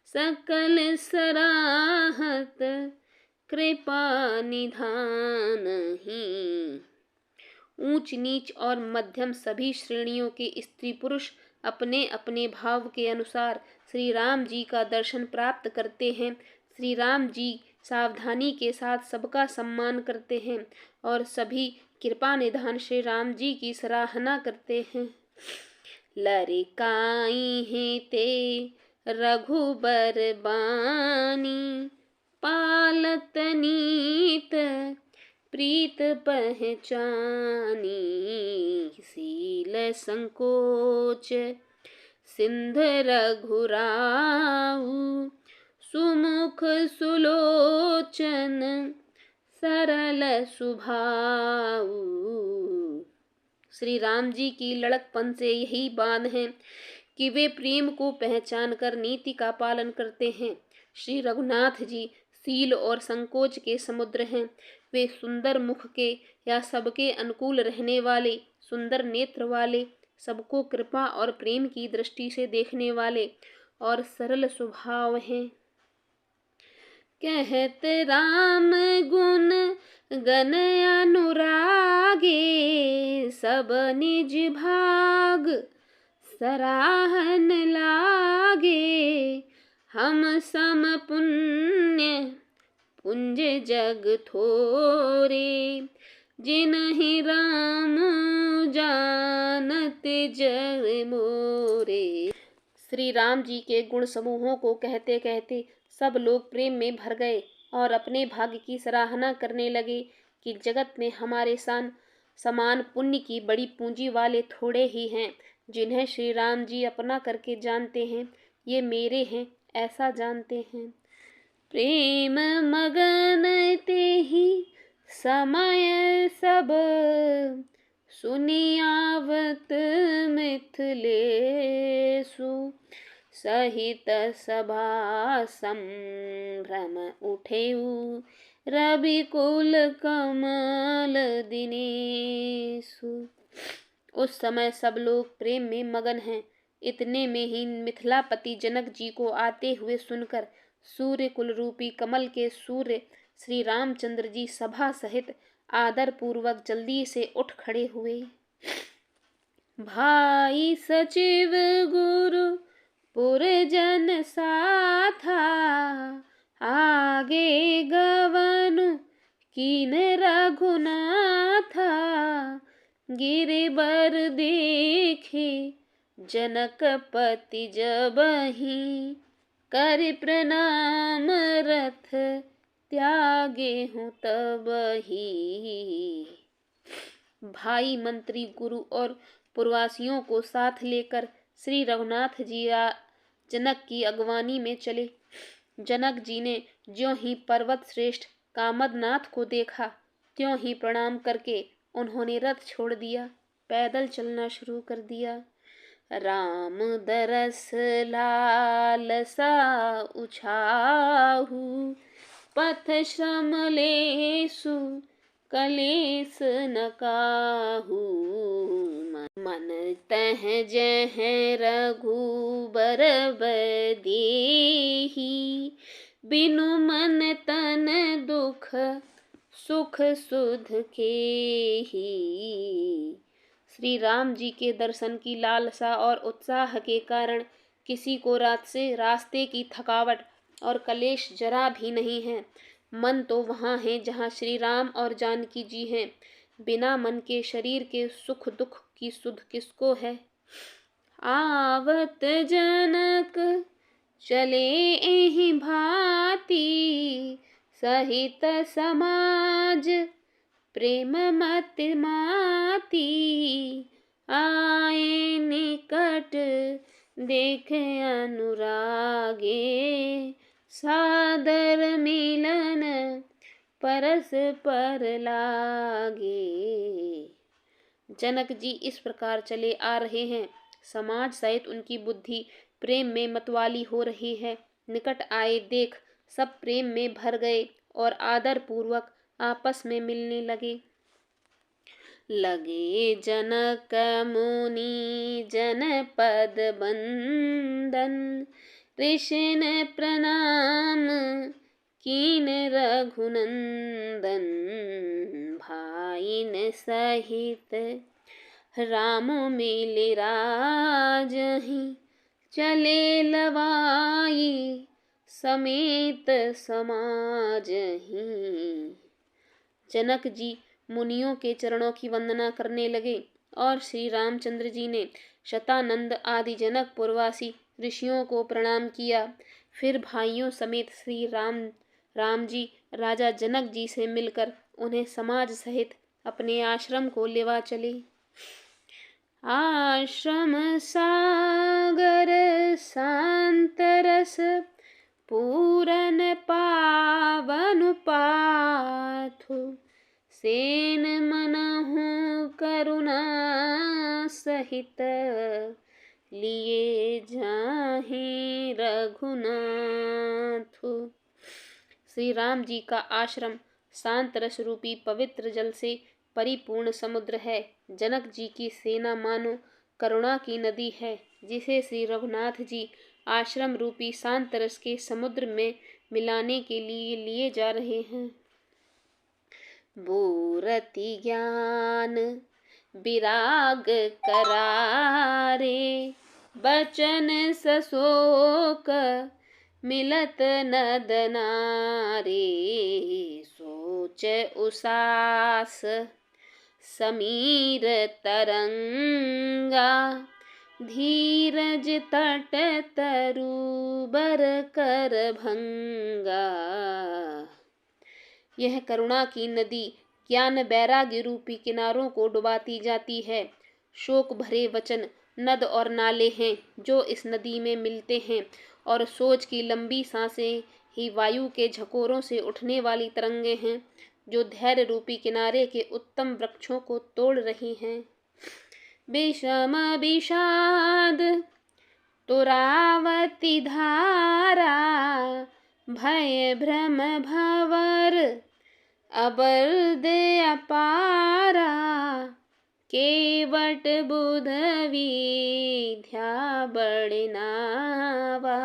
सकल सराहत कृपा निधानहि। ऊंच नीच और मध्यम सभी श्रेणियों के स्त्री पुरुष अपने अपने भाव के अनुसार श्री राम जी का दर्शन प्राप्त करते हैं। श्री राम जी सावधानी के साथ सबका सम्मान करते हैं और सभी कृपा निधान श्री राम जी की सराहना करते हैं। लरिकाई हैं ते रघुबर बानी, पालत नीत प्रीत पहचानी। शील संकोच सिंध रघुराऊ, सुमुख सुलोचन सरल सुभाऊ। श्री राम जी की लड़कपन से यही बात है कि वे प्रेम को पहचान कर नीति का पालन करते हैं। श्री रघुनाथ जी शील और संकोच के समुद्र हैं। वे सुंदर मुख के या सबके अनुकूल रहने वाले, सुंदर नेत्र वाले, सबको कृपा और प्रेम की दृष्टि से देखने वाले और सरल स्वभाव हैं। कहत राम गुण गण अनुरागे, सब निज भाग सराहन लागे। हम सम पुण्य पुंज जग थोरे, जिनहि राम जानत जग मोरे। श्री राम जी के गुण समूहों को कहते कहते सब लोग प्रेम में भर गए और अपने भाग्य की सराहना करने लगे कि जगत में हमारे समान पुण्य की बड़ी पूंजी वाले थोड़े ही हैं, जिन्हें श्री राम जी अपना करके जानते हैं। ये मेरे हैं ऐसा जानते हैं। प्रेम मगन ते ही समय सब, सुनियावत मिथिलेषु। सहित सभा संभ्रम उठेउ, रविकुल कमल दिनेषु। उस समय सब लोग प्रेम में मगन हैं। इतने में ही मिथिलापति जनक जी को आते हुए सुनकर सूर्य कुल रूपी कमल के सूर्य श्री रामचंद्र जी सभा सहित आदर पूर्वक जल्दी से उठ खड़े हुए। भाई सचिव गुरु पुरजन साथा, आगे गवन कीन रघुनाथा। गिरिबर देखे जनकपति जबहि, कर प्रणाम रथ त्यागे हूँ तबहि। भाई मंत्री गुरु और पुरवासियों को साथ लेकर श्री रघुनाथ जी जनक की अगवानी में चले। जनक जी ने ज्यों ही पर्वत श्रेष्ठ कामदनाथ को देखा, त्यों ही प्रणाम करके उन्होंने रथ छोड़ दिया, पैदल चलना शुरू कर दिया। राम दरस लालसा उछाहु, पथ श्रम लेसु कलेस न काहू। मन तह जह रघुबर बदेहि, बिनु मन तन दुख सुख सुध केहि। श्री राम जी के दर्शन की लालसा और उत्साह के कारण किसी को रात से रास्ते की थकावट और कलेश जरा भी नहीं है। मन तो वहाँ है जहाँ श्री राम और जानकी जी हैं। बिना मन के शरीर के सुख दुख की सुध किसको है। आवत जनक चले एहि भांति, सहित समाज प्रेम मत माती। आए निकट देख अनुरागे, सादर मिलन परस पर लागे। जनक जी इस प्रकार चले आ रहे हैं। समाज सहित उनकी बुद्धि प्रेम में मतवाली हो रही है। निकट आए देख सब प्रेम में भर गए और आदर पूर्वक आपस में मिलने लगे। लगे जनक मुनि जनपद बंदन, ऋषिन प्रणाम कीन रघुनंदन। भाइन सहित राम मिले राजहि, चले लवाई समेत समाजहि। जनक जी मुनियों के चरणों की वंदना करने लगे और श्री रामचंद्र जी ने शतानंद आदि जनक पुरवासी ऋषियों को प्रणाम किया। फिर भाइयों समेत श्री राम जी राजा जनक जी से मिलकर उन्हें समाज सहित अपने आश्रम को लेवा चले। आश्रम सागर शांत रस पूरन पावन पाथु, सेन मनहु करुणा सहित, लिए जाहि रघुनाथु। श्री राम जी का आश्रम शांत रस रूपी पवित्र जल से परिपूर्ण समुद्र है। जनक जी की सेना मानो करुणा की नदी है, जिसे श्री रघुनाथ जी आश्रम रूपी शांत रस के समुद्र में मिलाने के लिए लिए जा रहे हैं। बूरति ज्ञान विराग करारे, बचन सशोक मिलत नद नारे, सोच उसास समीर तरंगा, धीरज तट तरुबर कर भंगा। यह करुणा की नदी ज्ञान वैराग्य रूपी किनारों को डुबाती जाती है। शोक भरे वचन नद और नाले हैं जो इस नदी में मिलते हैं, और सोच की लंबी सांसें ही वायु के झकोरों से उठने वाली तरंगे हैं जो धैर्य रूपी किनारे के उत्तम वृक्षों को तोड़ रही हैं। विषम विषाद तुरावती धारा, भय भ्रम भंवर अबर्द अपारा, केवट बुध विद्या बड़े नावा,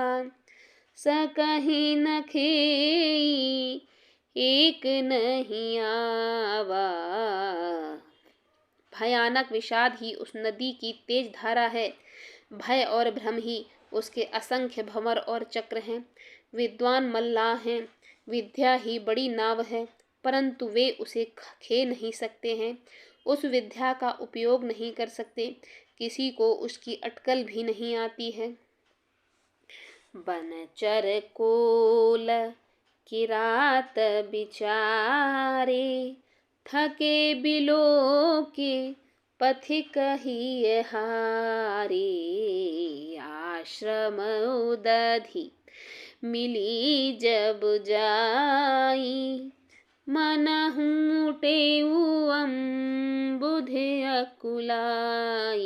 सकहि न खेई एक नहीं आवा। भयानक विषाद ही उस नदी की तेज धारा है, भय और भ्रम ही उसके असंख्य भंवर और चक्र हैं। विद्वान मल्लाह हैं, विद्या ही बड़ी नाव है, परंतु वे उसे खे नहीं सकते हैं, उस विद्या का उपयोग नहीं कर सकते, किसी को उसकी अटकल भी नहीं आती है। बनचर कोल किरात बिचारे, थके बिलो के पथिक ही हारे, आश्रम उदधि मिली जब जाई, मनहु टेऊ अम्बुधि अकुलाई।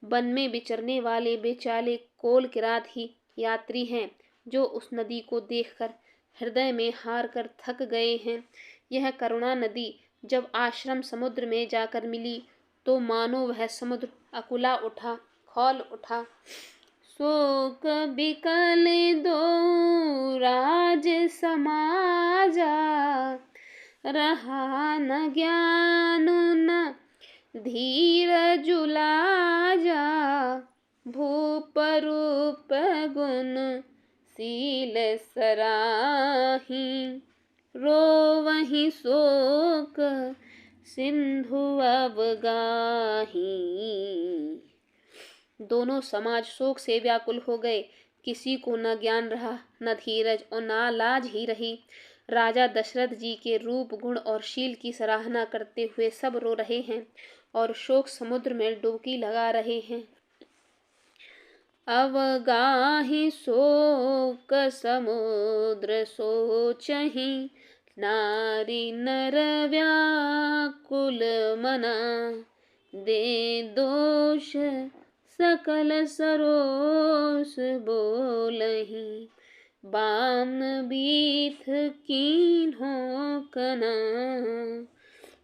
वन में विचरने वाले बेचाले कोल किरात ही यात्री हैं, जो उस नदी को देखकर हृदय में हार कर थक गए हैं। यह करुणा नदी जब आश्रम समुद्र में जाकर मिली तो मानो वह समुद्र अकुला उठा, खौल उठा। शोक बिकल दो राज समाजा, रहा न ज्ञान न धीरज लाजा, भूप रूप गुण शील सराही, रोवहि शोक सिंधु अवगाही। दोनों समाज शोक से व्याकुल हो गए, किसी को न ज्ञान रहा, न धीरज और न लाज ही रही। राजा दशरथ जी के रूप गुण और शील की सराहना करते हुए सब रो रहे हैं और शोक समुद्र में डुबकी लगा रहे हैं। अवगाही शोक समुद्र सोचहि, नारी नर व्याकुल मना, दे दोष सकल सरोस बोलहि, बाम बीथ कीन्हो कना,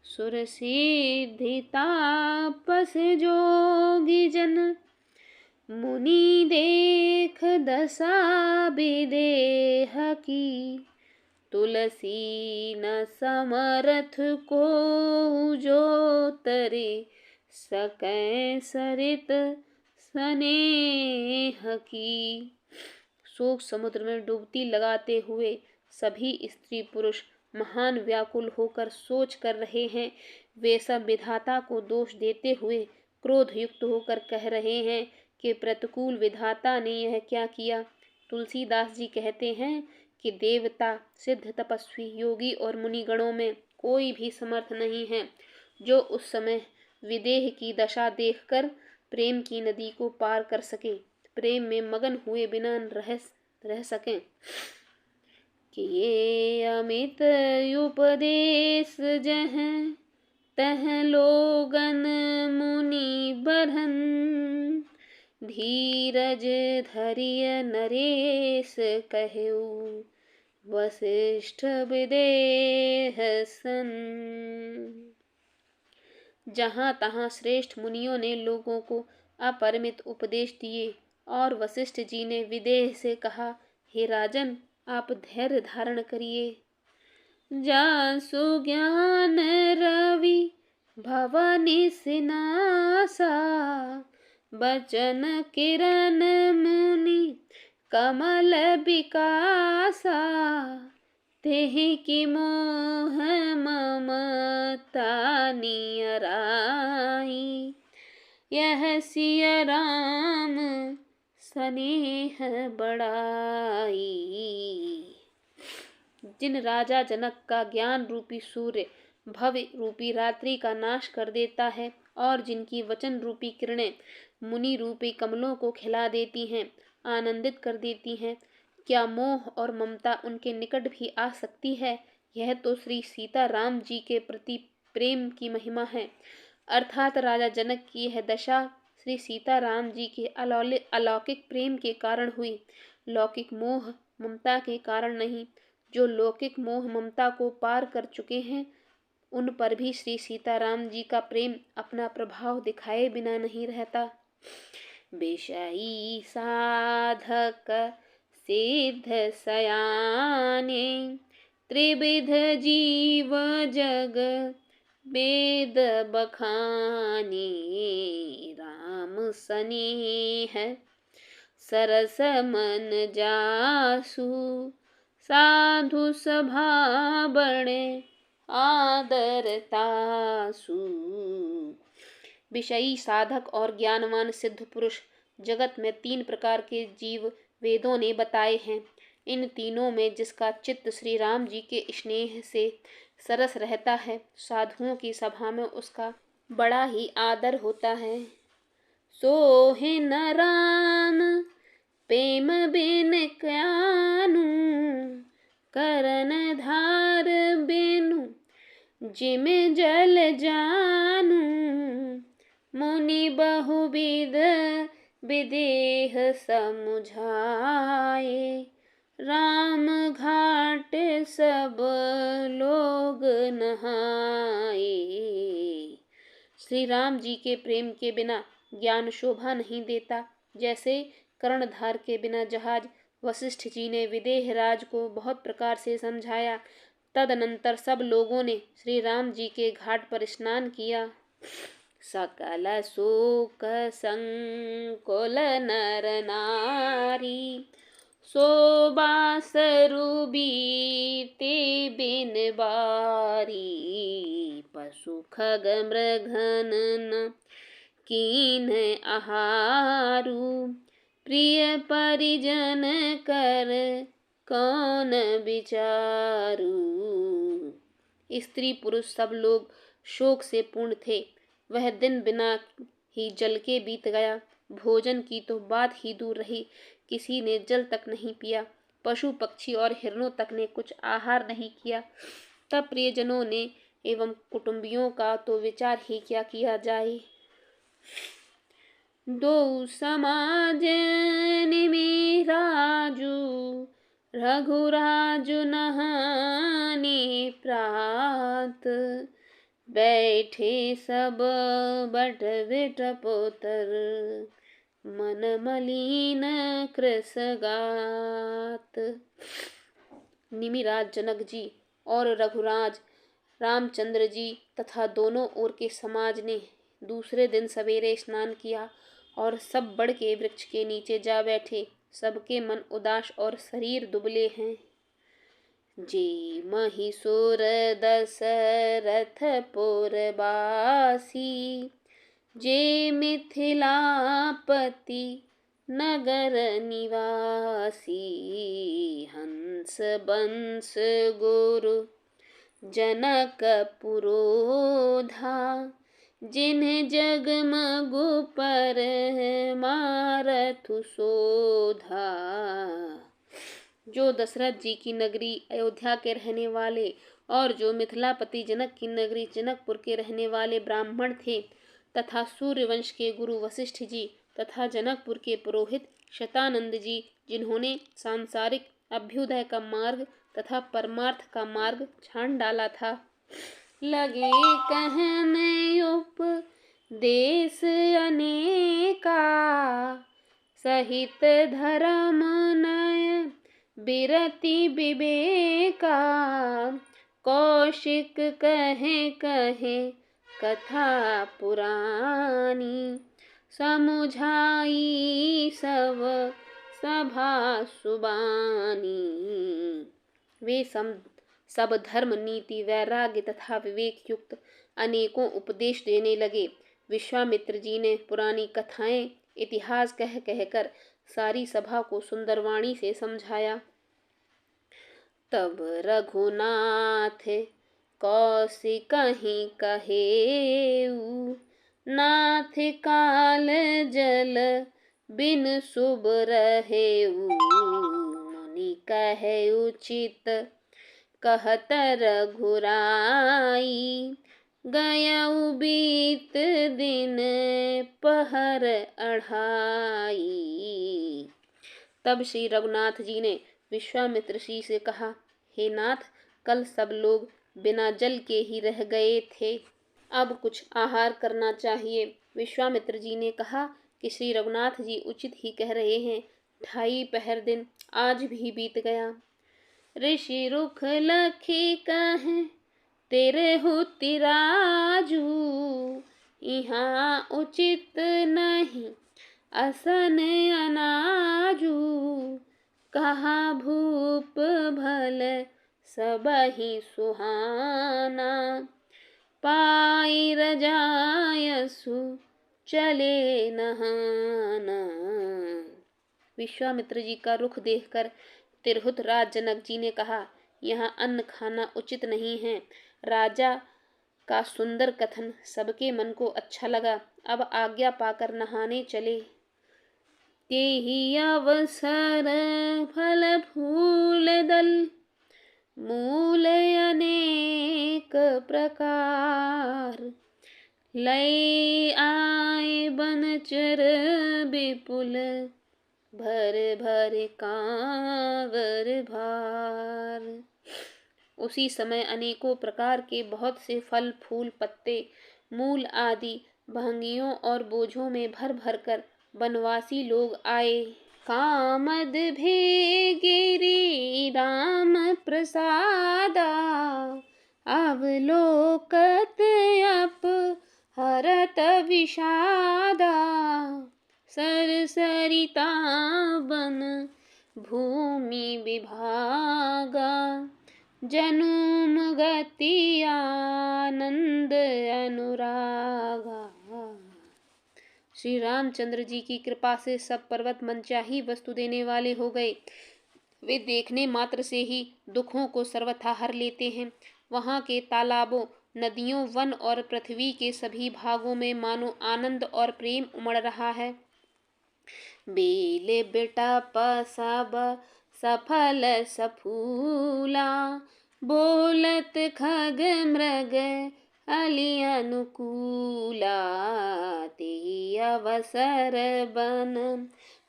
सुर सिद्धि तापस जोगी जन, मुनि देख दशा विदेह की, तुलसी न समरथ को जो तरे, सकै सरित स्नेह की। शोक समुद्र में डुबकी लगाते हुए सभी स्त्री पुरुष महान व्याकुल होकर सोच कर रहे हैं। वे सब विधाता को दोष देते हुए क्रोध युक्त होकर कह रहे हैं कि प्रतिकूल विधाता ने यह क्या किया। तुलसीदास जी कहते हैं कि देवता, सिद्ध, तपस्वी, योगी और मुनिगणों में कोई भी समर्थ नहीं है जो उस समय विदेह की दशा देखकर प्रेम की नदी को पार कर सके। प्रेम में मगन हुए बिना रह रह सकें। कि ये अमित उपदेश जह तह लोगन मुनि बरहन, धीरज धरिय नरेश कहु वशिष्ठ विदेह सन। जहाँ तहाँ श्रेष्ठ मुनियों ने लोगों को अपरिमित उपदेश दिए और वशिष्ठ जी ने विदेह से कहा, हे राजन, आप धैर्य धारण करिए। जासु ज्ञान रवि भवनि सिनासा, बचन किरण मुनि कमल विकासा, तेहि की मोह ममता नियराई, यह सिय राम स्नेह बढ़ाई। जिन राजा जनक का ज्ञान रूपी सूर्य भव्य रूपी रात्रि का नाश कर देता है और जिनकी वचन रूपी किरणें मुनि रूपी कमलों को खिला देती हैं, आनंदित कर देती हैं, क्या मोह और ममता उनके निकट भी आ सकती है? यह तो श्री सीता राम जी के प्रति प्रेम की महिमा है। अर्थात राजा जनक की यह दशा श्री सीता राम जी के अलौकिक प्रेम के कारण हुई, लौकिक मोह ममता के कारण नहीं। जो लौकिक मोह ममता को पार कर चुके हैं, उन पर भी श्री सीताराम जी का प्रेम अपना प्रभाव दिखाए बिना नहीं रहता। विषयी साधक सिद्ध सयाने, त्रिविध जीव जग वेद बखाने, राम स्नेह सरस मन जासु, साधु सभा बड़े आदर तासु। विषयी साधक और ज्ञानवान सिद्ध पुरुष जगत में 3 प्रकार के जीव वेदों ने बताए हैं। इन तीनों में जिसका चित्त श्री राम जी के स्नेह से सरस रहता है, साधुओं की सभा में उसका बड़ा ही आदर होता है। सोहि न राम प्रेम बिन क्यानु, करन धार बिनु जिम जल जानु, मुनि बहुविध विदेह समुझाए, राम घाट सब लोग नहाए। श्री राम जी के प्रेम के बिना ज्ञान शोभा नहीं देता। जैसे कर्णधार के बिना जहाज, वशिष्ठ जी ने विदेह राज को बहुत प्रकार से समझाया। तदनंतर सब लोगों ने श्री राम जी के घाट पर स्नान किया। सकल शोक संकुल नर नारी, शोभासरु बीते बिन बारी, पशु खग मृगन न कीन आहारू, प्रिय परिजन कर कौन विचारू। स्त्री पुरुष सब लोग शोक से पूर्ण थे। वह दिन बिना ही जल के बीत गया। भोजन की तो बात ही दूर रही, किसी ने जल तक नहीं पिया। पशु पक्षी और हिरणों तक ने कुछ आहार नहीं किया। तब प्रियजनों ने एवं कुटुंबियों का तो विचार ही क्या किया जाए। दो समाज निमि राजू, रघुराजु नहाने प्रात, बैठे सब बट विटपोतर, मन मलिन कृस गात। निमिराज जनक जी और रघुराज रामचंद्र जी तथा दोनों ओर के समाज ने दूसरे दिन सवेरे स्नान किया और सब बड़ के वृक्ष के नीचे जा बैठे। सबके मन उदास और शरीर दुबले हैं। जे महिषुर दशरथ पुरवासी, जे मिथिलापति नगर निवासी, हंस बंस गुरु जनक पुरोधा, जिन्ह जगमगु पर मारथु शोधा। जो दशरथ जी की नगरी अयोध्या के रहने वाले और जो मिथिलापति जनक की नगरी जनकपुर के रहने वाले ब्राह्मण थे, तथा सूर्यवंश के गुरु वशिष्ठ जी तथा जनकपुर के पुरोहित शतानंद जी, जिन्होंने सांसारिक अभ्युदय का मार्ग तथा परमार्थ का मार्ग छान डाला था। लगे कहने उपदेश अनेका, सहित धर्म नय बिरति विवेका। कौशिक कहे कहे कथा पुरानी, समुझाई सब सभा सुबानी। वे सब धर्म, नीति, वैराग्य तथा विवेक युक्त अनेकों उपदेश देने लगे। विश्वामित्र जी ने पुरानी कथाएं, इतिहास कह कहकर सारी सभा को सुंदरवाणी से समझाया। तब रघुनाथ कौशिकहि कहेऊ, नाथ काल जल बिन शुभ रहेऊ। मुनि कहे उचित कहत रघुराई, गयऊ बीत दिन पहर अढ़ाई। तब श्री रघुनाथ जी ने विश्वामित्र जी से कहा, हे नाथ, कल सब लोग बिना जल के ही रह गए थे, अब कुछ आहार करना चाहिए। विश्वामित्र जी ने कहा कि श्री रघुनाथ जी उचित ही कह रहे हैं, 2.5 पहर दिन आज भी बीत गया। ऋषि रुख लखी कहे तेरे हुति राजू, यहाँ उचित नहीं असन अनाजू। कहा भूप भल सबहि सुहाना, पाई रजायसु चले नहाना। विश्वामित्र जी का रुख देखकर तिरहुत राज जनक जी ने कहा, यहाँ अन्न खाना उचित नहीं है। राजा का सुंदर कथन सबके मन को अच्छा लगा। अब आज्ञा पाकर नहाने चले। तेहि अवसर फल फूल दल, मूल अनेक प्रकार। लय आए बनचर विपुल, भर भर कांवर भार। उसी समय अनेकों प्रकार के बहुत से फल फूल, पत्ते, मूल आदि भंगियों और बोझों में भर भर कर बनवासी लोग आए। कामद भेगिरी राम प्रसादा, अवलोकत अप हरत विषादा। सरसरिता बन भूमि विभागा, जनुम गति आनंद अनुरागा। श्री रामचंद्र जी की कृपा से सब पर्वत मनचाही वस्तु देने वाले हो गए। वे देखने मात्र से ही दुखों को सर्वथा हर लेते हैं। वहाँ के तालाबों, नदियों, वन और पृथ्वी के सभी भागों में मानो आनंद और प्रेम उमड़ रहा है। बेले बेटा सब सफल सफूला, बोलत खग मृग अली अनुकूला। तेहि अवसर बन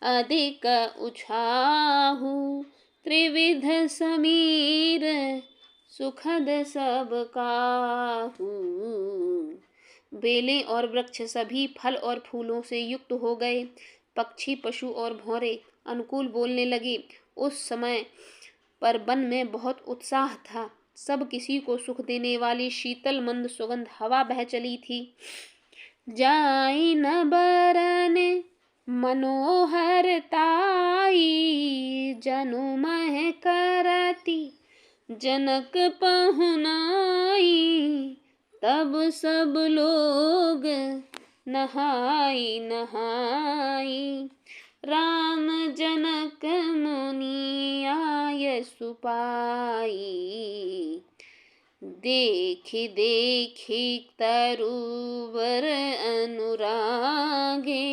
अधिक उछाहु, त्रिविध समीर सुखद सब काहू। बेलें और वृक्ष सभी फल और फूलों से युक्त हो गए। पक्षी, पशु और भौरे अनुकूल बोलने लगे। उस समय पर वन में बहुत उत्साह था। सब किसी को सुख देने वाली शीतल मंद सुगंध हवा बह चली थी। जाई न बरन मनोहर ताई, जनु मह करती जनक पहुनाई। तब सब लोग नहाई नहाई, राम जनक मुनि आय सुपाई। देखि देखि तरुवर अनुरागे,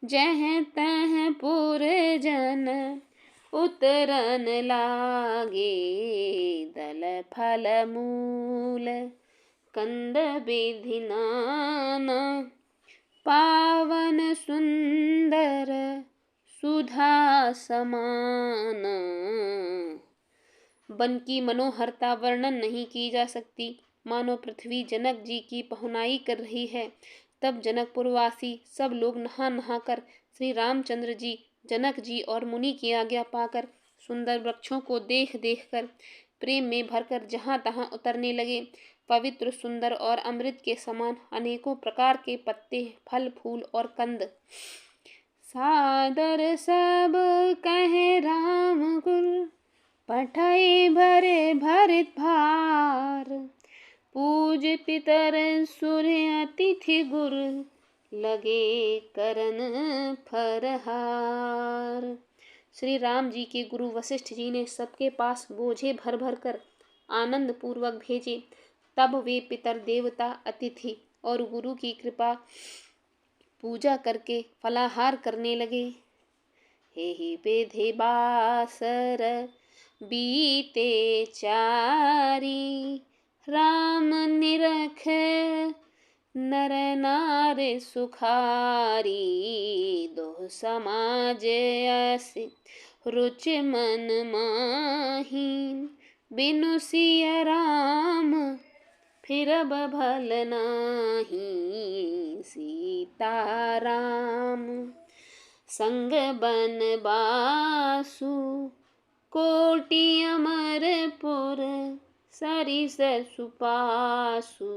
जह तह पुर जन उतरन लागे दल फल मूल कंद विधि नाना पावन सुंदर सुधा समान। वन की मनोहरता वर्णन नहीं की जा सकती, मानो पृथ्वी जनक जी की पहुनाई कर रही है। तब जनकपुरवासी सब लोग नहा नहा कर श्री रामचंद्र जी, जनक जी और मुनि की आज्ञा पाकर सुंदर वृक्षों को देख देख कर प्रेम में भरकर जहाँ तहाँ उतरने लगे। पवित्र, सुंदर और अमृत के समान अनेकों प्रकार के पत्ते, फल, फूल और कंद सादर सब कहे राम गुर पठाई भरे भरित भार। पूज पितर सूर्य अतिथि गुर लगे करन फरहार। श्री राम जी के गुरु वशिष्ठ जी ने सबके पास बोझे भर भर कर आनंद पूर्वक भेजे। तब वे पितर, देवता, अतिथि और गुरु की कृपा पूजा करके फलाहार करने लगे। हे बेधे बासर बीते चारी राम निरख नर नार सुखारी। दो समाज ऐसे रुच मन माही बिनु सिया राम फिर भल नाही। सीता राम संग बन बासु कोटि अमरपुर सरिस सुपासु।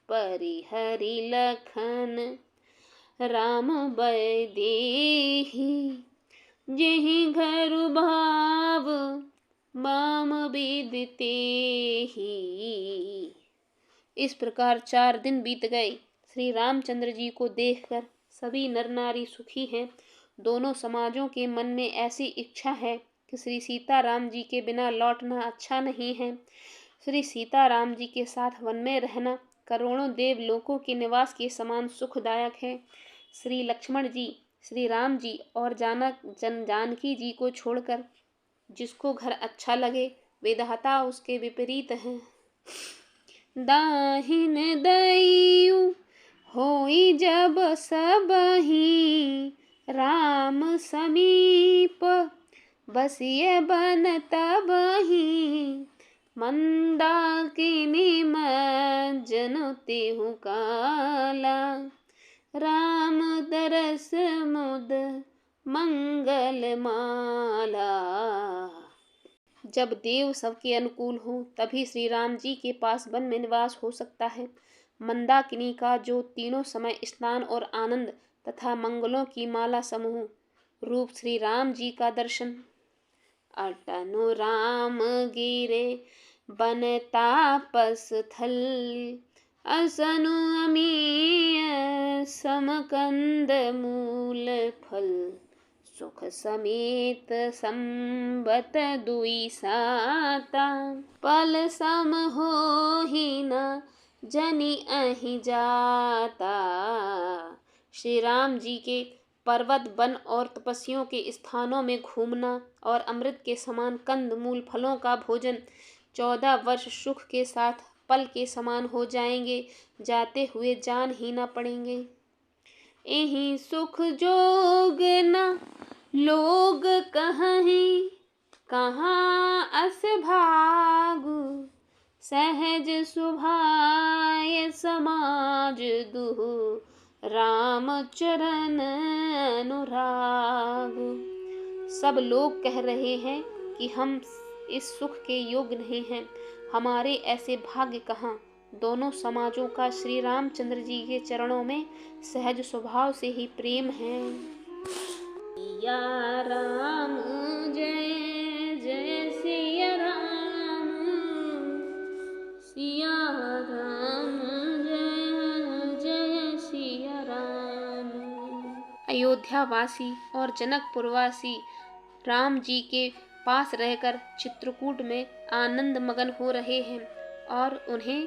परिहरि लखन राम बैदेही जेहि घर भाव माम बीदते ही। इस प्रकार 4 दिन बीत गए। श्री रामचंद्र जी को देखकर सभी नर नारी सुखी हैं। दोनों समाजों के मन में ऐसी इच्छा है कि श्री सीताराम जी के बिना लौटना अच्छा नहीं है। श्री सीताराम जी के साथ वन में रहना करोड़ों देवलोकों के निवास के समान सुखदायक है। श्री लक्ष्मण जी, श्री राम जी और जानकी जी को छोड़कर जिसको घर अच्छा लगे विधाता उसके विपरीत हैं। दाहिन दयु होई जब सबहि राम समीप बसिए बन तबहि। मंदाकिनी मज्जन तेहु काला राम दरस मुद मंगल माला। जब देव सबके अनुकूल हो तभी श्री राम जी के पास वन में निवास हो सकता है। मंदाकिनी का जो तीनों समय स्नान और आनंद तथा मंगलों की माला समूह रूप श्री राम जी का दर्शन। अटनु राम गिरे बन तापस थल असनु अमीय समकंद मूल फल। सुख समेत संबत दुई साता पल सम होहि न जनि अहि जाता। श्री राम जी के पर्वत, वन और तपस्वियों के स्थानों में घूमना और अमृत के समान कंद मूल फलों का भोजन 14 वर्ष सुख के साथ पल के समान हो जाएंगे, जाते हुए जान ही न पड़ेंगे। एहि सुख जोग न लोग कहीं कहाँ अस भागु। सहज सुभाय समाज दुहु राम चरण अनुराग। सब लोग कह रहे हैं कि हम इस सुख के योग्य नहीं हैं, हमारे ऐसे भाग्य कहाँ। दोनों समाजों का श्री रामचंद्र जी के चरणों में सहज स्वभाव से ही प्रेम है। सिया राम जय जय सिया राम, सिया राम जय जय सिया राम। अयोध्यावासी और जनकपुरवासी राम जी के पास रहकर चित्रकूट में आनंद मगन हो रहे हैं और उन्हें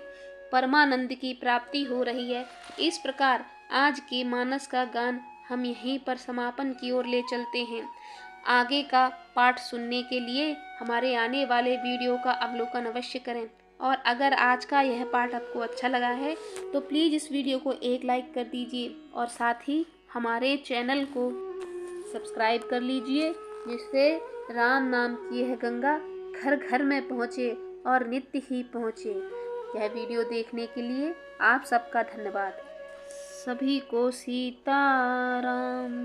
परमानंद की प्राप्ति हो रही है। इस प्रकार आज के मानस का गान हम यहीं पर समापन की ओर ले चलते हैं। आगे का पाठ सुनने के लिए हमारे आने वाले वीडियो का अवलोकन अवश्य करें। और अगर आज का यह पाठ आपको अच्छा लगा है तो प्लीज़ इस वीडियो को एक लाइक कर दीजिए और साथ ही हमारे चैनल को सब्सक्राइब कर लीजिए, जिससे राम नाम की यह गंगा घर घर में पहुँचे और नित्य ही पहुँचे। यह वीडियो देखने के लिए आप सबका धन्यवाद। सभी को सीताराम।